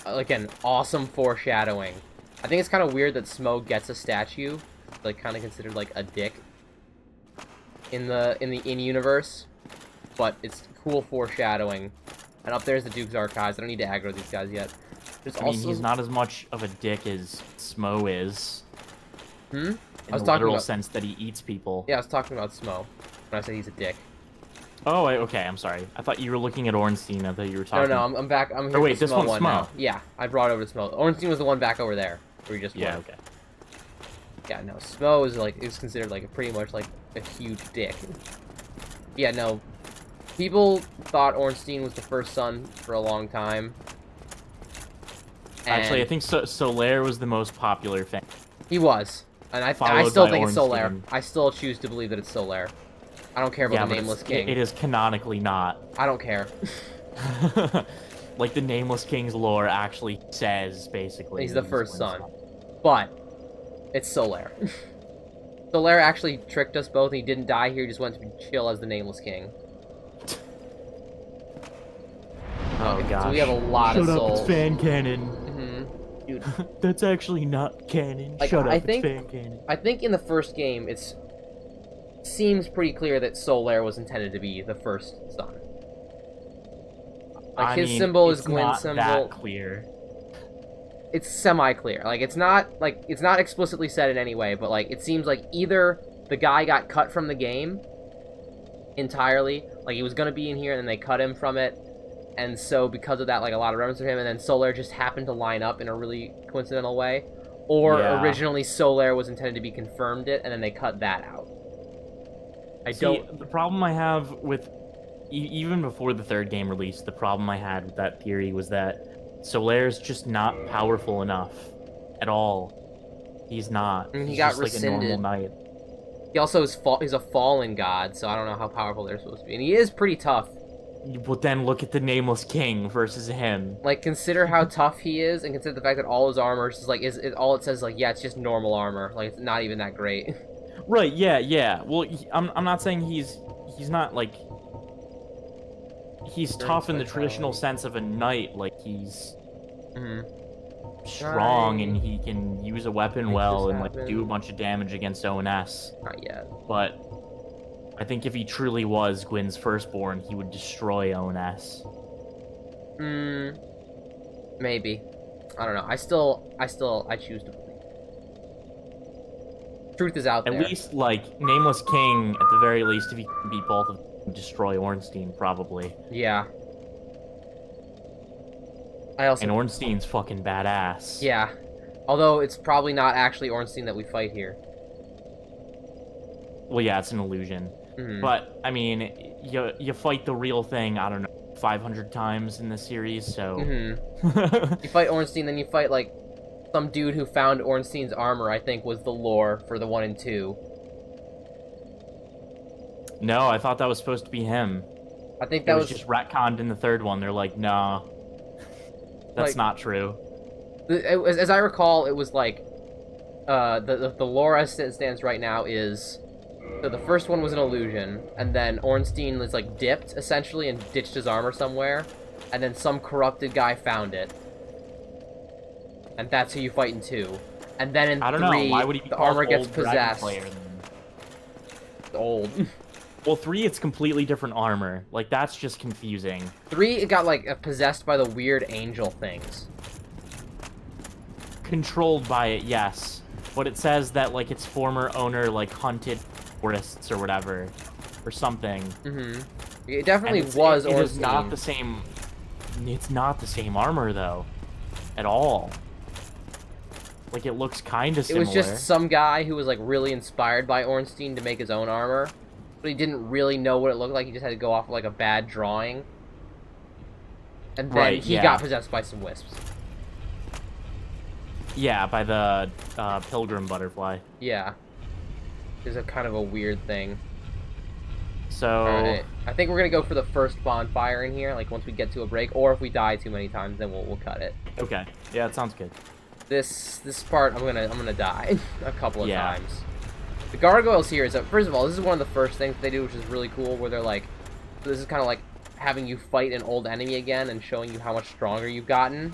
again, awesome foreshadowing. I think it's kind of weird that Smo gets a statue, like, kind of considered like a dick in the in-universe, but it's cool foreshadowing. And up there's the Duke's Archives. I don't need to aggro these guys yet. I mean, he's not as much of a dick as Smo is. In the literal sense that he eats people. Yeah, I was talking about Smo when I said he's a dick. Oh, okay, I'm sorry. I thought you were looking at Ornstein. I thought you were talking... No, I'm back. I'm here wait, for this Smo one's one Smo. now. Yeah, I brought over to Smo. Ornstein was the one back over there, where you just went. okay. Yeah, no, Smo is considered, like, pretty much, like, a huge dick. Yeah, no. People thought Ornstein was the first son for a long time. Actually, I think Solaire was the most popular fan. He was. And I still think it's Solaire. I still choose to believe that it's Solaire. I don't care about the Nameless King. It is canonically not. I don't care. Like, the Nameless King's lore actually says, basically. He's the first son. But, it's Solaire. Solaire actually tricked us both, and he didn't die here, he just went to chill as the Nameless King. Oh, gosh. So we have a lot of souls. Shut up, it's fan canon. Dude. That's actually not canon. Like, Shut up, it's fan canon. I think in the first game, seems pretty clear that Solaire was intended to be the first son. Like, his symbol is Gwyn's symbol. It's not that clear. It's semi-clear. Like, it's not explicitly said in any way, but, like, it seems like either the guy got cut from the game entirely, like, he was gonna be in here, and then they cut him from it, and so because of that, like, a lot of reference to him, and then Solaire just happened to line up in a really coincidental way, or originally Solaire was intended to be confirmed it, and then they cut that out. The problem I have with, even before the third game release, the problem I had with that theory was that Solaire's just not powerful enough at all. He's not. And he's got just rescinded. like a normal knight. He also he's a fallen god, so I don't know how powerful they're supposed to be. And he is pretty tough. But then look at the Nameless King versus him. Like, consider how tough he is, and consider the fact that all his armor is like all it says, like, yeah, it's just normal armor. Like, it's not even that great. Right? Yeah. Well, I'm not saying he's not like he's tough in the traditional sense of a knight. Like, he's strong and he can use a weapon well and like do a bunch of damage against ONS. Not yet. But I think if he truly was Gwyn's firstborn, he would destroy ONS. Maybe. I don't know. I choose to believe. Truth is out there. At least, like, Nameless King, at the very least, if he can beat both of them, destroy Ornstein, probably. Yeah. And Ornstein's fucking badass. Yeah. Although it's probably not actually Ornstein that we fight here. Well, yeah, it's an illusion. But, I mean, you fight the real thing, I don't know, 500 times in the series, so... You fight Ornstein, then you fight, like, some dude who found Ornstein's armor, I think, was the lore for the 1 and 2. No, I thought that was supposed to be him. I think that was just retconned in the 3rd one. They're like, nah, that's like, not true. As I recall, it was like, the lore as it stands right now is... So the first one was an illusion, and then Ornstein was, like, dipped, essentially, and ditched his armor somewhere, and then some corrupted guy found it. And that's who you fight in 2. And then in 3, why would he be the armor called gets Old Dragon possessed. Slayer then? Old. Well, 3, it's completely different armor. Like, that's just confusing. 3, it got, like, possessed by the weird angel things. Controlled by it, yes. But it says that, like, its former owner, like, hunted forests or whatever. Or something. It definitely was Ornstein. It is Ornstein. not the same... It's not the same armor, though. At all. Like, it looks kind of similar. It was just some guy who was, like, really inspired by Ornstein to make his own armor. But he didn't really know what it looked like. He just had to go off of, like, a bad drawing. And then he got possessed by some wisps. Yeah, by the pilgrim butterfly. Yeah. It's a kind of a weird thing. So... Alright. I think we're gonna go for the first bonfire in here, like, once we get to a break. Or if we die too many times, then we'll cut it. Okay. Yeah, that sounds good. This part, I'm gonna die a couple of times. The gargoyles here is, first of all, this is one of the first things they do, which is really cool, where they're like, so this is kind of like having you fight an old enemy again and showing you how much stronger you've gotten.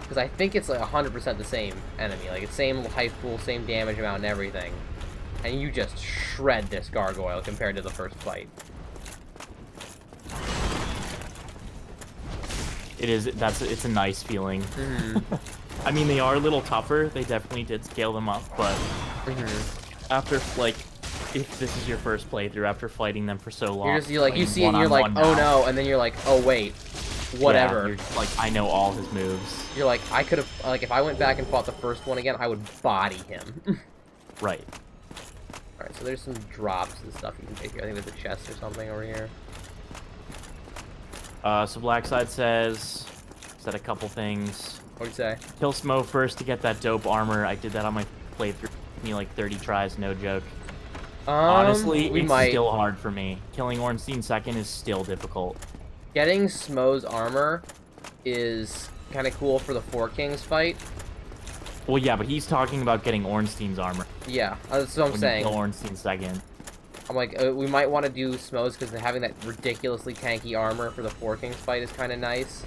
Because I think it's like 100% the same enemy, like it's same height pool, same damage amount and everything. And you just shred this gargoyle compared to the first fight. It's a nice feeling. I mean, they are a little tougher. They definitely did scale them up, but after, like, if this is your first playthrough, after fighting them for so long, you see it and you're like, oh no, and then you're like, oh wait, whatever. Yeah, you're just like, I know all his moves. You're like, I could have, like, if I went back and fought the first one again, I would body him. Right. Alright, so there's some drops and stuff you can take here. I think there's a chest or something over here. So Blackside said a couple things. What'd you say? Kill Smo first to get that dope armor. I did that on my playthrough. It took me like 30 tries, no joke. Honestly, it's still hard for me. Killing Ornstein second is still difficult. Getting Smo's armor is kind of cool for the Four Kings fight. Well, yeah, but he's talking about getting Ornstein's armor. Yeah, that's what I'm saying. Kill Ornstein second. I'm like, we might want to do Smo's because having that ridiculously tanky armor for the Four Kings fight is kind of nice.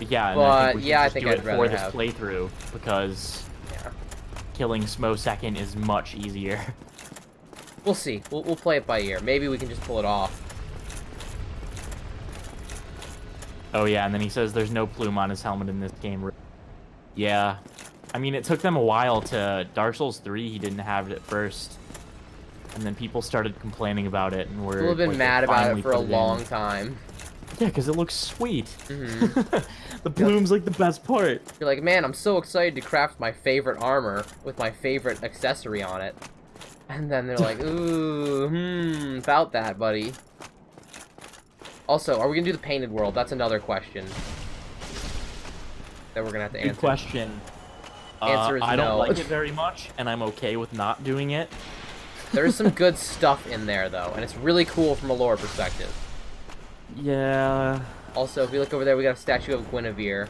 Yeah, but I think I'd rather have this playthrough because killing Smo second is much easier. We'll see. We'll play it by ear. Maybe we can just pull it off. Oh yeah, and then he says there's no plume on his helmet in this game. Yeah, I mean it took them a while to Dark Souls 3. He didn't have it at first, and then people started complaining about it, and we're people have been mad about it for a long time. Yeah, because it looks sweet. The plume's like the best part. You're like, man, I'm so excited to craft my favorite armor with my favorite accessory on it. And then they're like, ooh, about that, buddy. Also, are we gonna do the painted world? That's another question that we're gonna have to answer. Good question. Answer is no. I don't like it very much, and I'm okay with not doing it. There's some good stuff in there, though, and it's really cool from a lore perspective. Yeah. Also, if we look over there, we got a statue of Guinevere,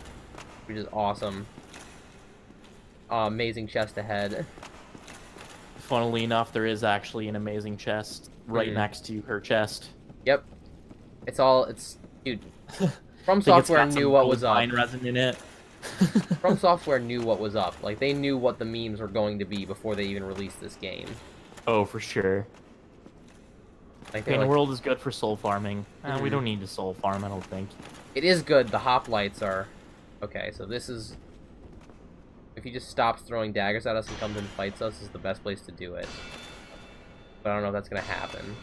which is awesome. Amazing chest ahead. Funnily enough, there is actually an amazing chest right next to her chest. Yep. Dude. From Software knew what was up. Resin in it. From Software knew what was up. Like, they knew what the memes were going to be before they even released this game. Oh, for sure. Like, Painted World is good for soul farming. We don't need to soul farm, I don't think. It is good. The hoplites are... Okay, so this is... If he just stops throwing daggers at us and comes and fights us, is the best place to do it. But I don't know if that's gonna happen.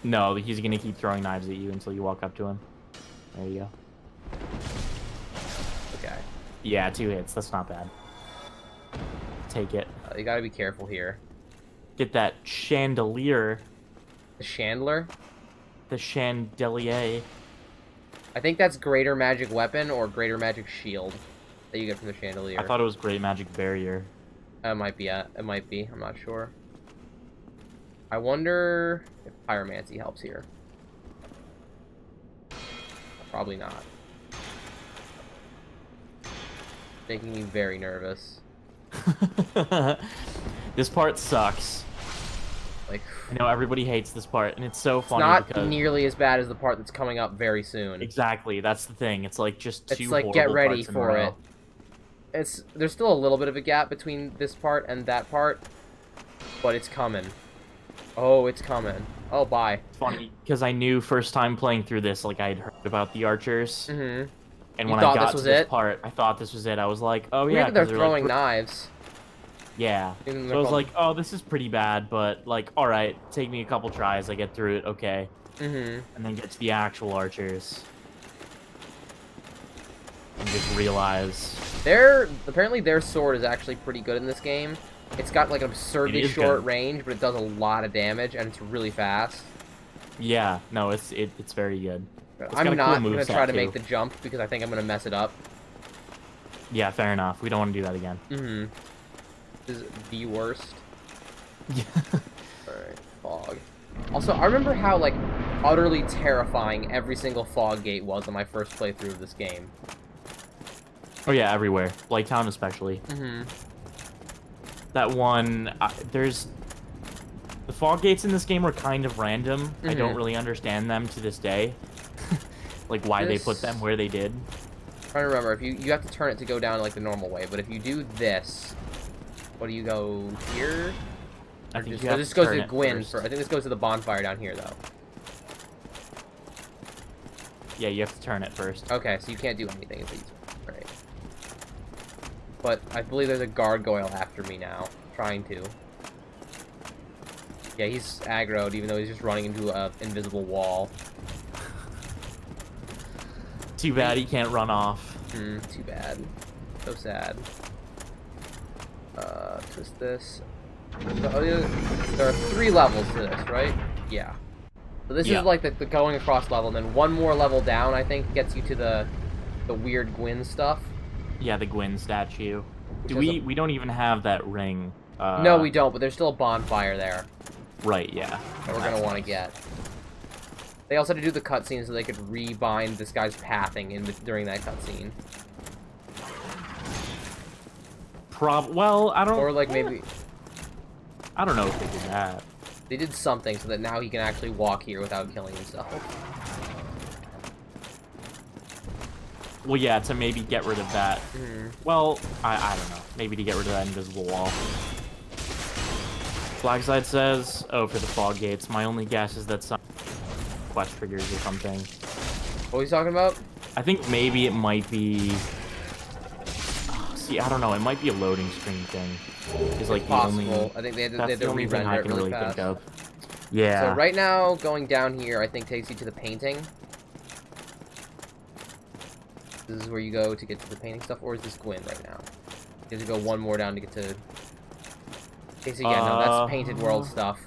No, he's gonna keep throwing knives at you until you walk up to him. There you go. Yeah, 2 hits. That's not bad. Take it. You gotta be careful here. Get that chandelier. The Chandler? The chandelier. I think that's Greater Magic Weapon or Greater Magic Shield that you get from the Chandelier. I thought it was Great Magic Barrier. It might be. It might be. I'm not sure. I wonder if Pyromancy helps here. Probably not. Making me very nervous. This part sucks. Like, I know everybody hates this part, and it's so it's funny not because... nearly as bad as the part that's coming up very soon. Exactly, that's the thing. It's like just two It's like, horrible get ready parts in a for row. it. There's still a little bit of a gap between this part and that part, but it's coming. Oh, it's coming. Oh, bye. It's funny because I knew first time playing through this, like I had heard about the archers, Mm-hmm. and You when I thought got this to was this it? part, I thought this was it. I was like, oh Weird yeah, that they're 'cause throwing like, knives. yeah. Even So I was called- like, oh, this is pretty bad, but like, all right, take me a couple tries, I get through it, okay, Mm-hmm. and then get to the actual archers, and just realize Apparently their sword is actually pretty good in this game. It's got like an absurdly It is short good. range, but it does a lot of damage and it's really fast. yeah, no, it's very good. It's got a I'm cool not gonna moveset, try to too. make the jump because I think I'm gonna mess it up. Yeah, fair enough. We don't want to do that again. Mm-hmm. This is the worst. Yeah. Alright, fog. Also, I remember how like utterly terrifying every single fog gate was on my first playthrough of this game. Oh yeah, everywhere. Blighttown especially. Mm-hmm. That one, there's... The fog gates in this game are kind of random. I don't Mhm. really understand them to this day. Like, why they put them where they did. I'm trying to remember, if you have to turn it to go down like the normal way, but if you do this, what do you go here? I think Just, you have this to goes turn to it Gwyn. first. I think this goes to the bonfire down here, though. Yeah, you have to turn it first. Okay, so you can't do anything if these. Right. But I believe there's a gargoyle after me now, trying to. Yeah, he's aggroed, even though he's just running into an invisible wall. Too bad he can't run off. Too bad. So sad. Twist this. So, there are 3 levels to this, right? Yeah. So this Yeah. is like the going across level, and then one more level down, I think, gets you to the weird Gwyn stuff. Yeah, the Gwyn statue. Which Do has we don't even have that ring. No, we don't, but there's still a bonfire there Right, yeah. that we're gonna want to get. They also had to do the cutscene so they could rebind this guy's pathing during that cutscene. Well, I don't... Or like maybe I don't know if they did that. they did something so that now he can actually walk here without killing himself. Well, yeah, to maybe get rid of that. Mhm. Well, I don't know. Maybe to get rid of that invisible wall. Blackside says, oh, for the fog gates. My only guess is that some quest triggers or something. What are you talking about? I think maybe it might be... See, I don't know. It might be a loading screen thing. Is like the Possible. only... I think they had That's to the only thing re-render I it can really really fast. think of. Yeah. So right now, going down here, I think takes you to the painting. This is where you go to get to the painting stuff, or is this Gwyn right now? You have to go one more down to get to... Okay, so yeah, no, that's Painted World stuff.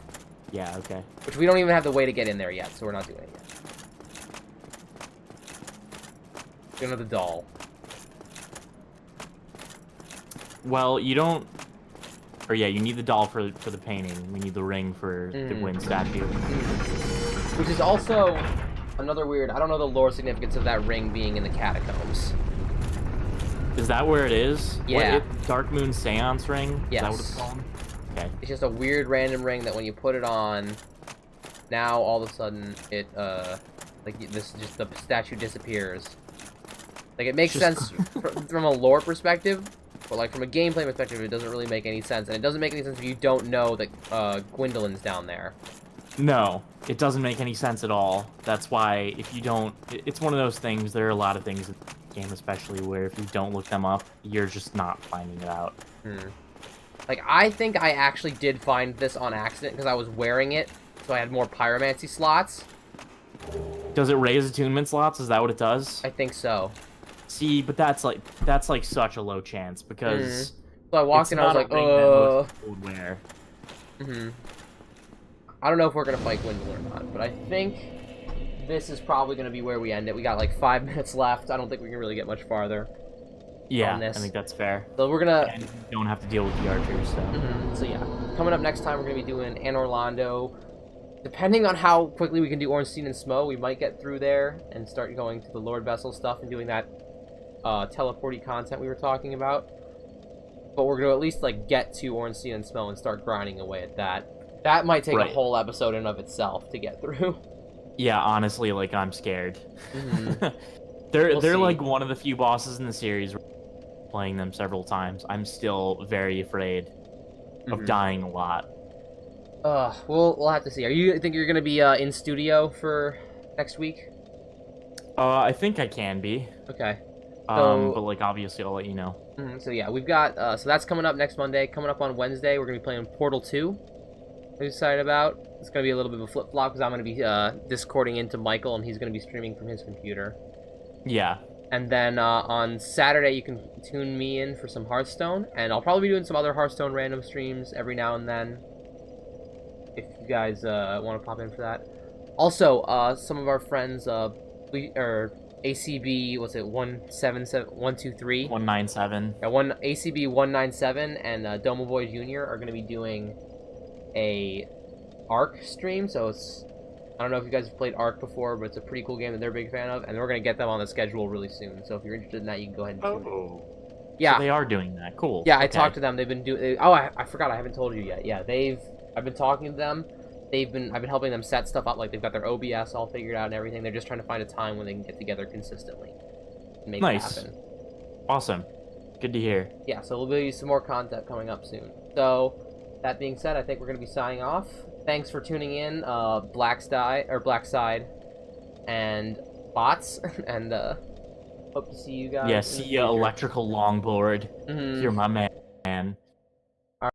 Yeah, okay. Which we don't even have the way to get in there yet, so we're not doing it yet. We don't have the doll. Well, you don't... Or yeah, you need the doll for the painting. We need the ring for the Gwyn statue. Which is also another weird... I don't know the lore significance of that ring being in the catacombs. Is that where it is? Yeah. Dark Moon Seance ring? Is that what Yes. it's called? Okay. It's just a weird random ring that when you put it on, now all of a sudden it, like, the statue disappears. Like, it makes sense from a lore perspective, but, like, from a gameplay perspective, it doesn't really make any sense. And it doesn't make any sense if you don't know that, Gwendolyn's down there. No, it doesn't make any sense at all. That's why if you don't... It's one of those things, there are a lot of things in the game especially where if you don't look them up, you're just not finding it out. Like, I think I actually did find this on accident because I was wearing it, so I had more pyromancy slots. Does it raise attunement slots? Is that what it does? I think so. See, but that's like such a low chance because So I walked it's in, I was not like, a ring that most people would wear. I don't know if we're gonna fight Gwendolyn or not, but I think this is probably gonna be where we end it. We got like 5 minutes left. I don't think we can really get much farther. Yeah, On this. I think that's fair. So we're gonna. And you don't have to deal with the archers, so. So yeah, coming up next time we're gonna be doing Anne Orlando. Depending on how quickly we can do Ornstein and Smo, we might get through there and start going to the Lord Vessel stuff and doing that teleporty content we were talking about. But we're gonna at least like get to Ornstein and Smo and start grinding away at that. That might take a whole episode in of itself to get through. Yeah, honestly, like I'm scared. We'll they're see. like one of the few bosses in the series. Playing them several times, I'm still very afraid of dying a lot. We'll have to see. You think you're gonna be in studio for next week? I think I can be. Okay. But like obviously I'll let you know. So yeah, we've got so that's coming up next Monday. Coming up on Wednesday, we're gonna be playing Portal 2. I'm excited about. It's gonna be a little bit of a flip flop because I'm gonna be discording into Michael and he's gonna be streaming from his computer. Yeah. And then on Saturday, you can tune me in for some Hearthstone, and I'll probably be doing some other Hearthstone random streams every now and then. If you guys want to pop in for that. Also, some of our friends, ACB, what's it, 123? 197. Yeah, ACB 197 and Domovoy Jr. are going to be doing a Ark stream, so it's... I don't know if you guys have played Ark before, but it's a pretty cool game that they're a big fan of, and we're going to get them on the schedule really soon, so if you're interested in that, you can go ahead and tune in. Yeah. So they are doing that. Cool. Yeah, I talked to them. They've been doing... Oh, I forgot. I haven't told you yet. Yeah, I've been talking to them. I've been helping them set stuff up. Like, they've got their OBS all figured out and everything. They're just trying to find a time when they can get together consistently and make it happen. Awesome. Good to hear. Yeah, so there'll be some more content coming up soon. So, that being said, I think we're going to be signing off. Thanks for tuning in, Black Side, and Bots, and hope to see you guys. Yeah, see ya, Electrical Longboard. You're my man.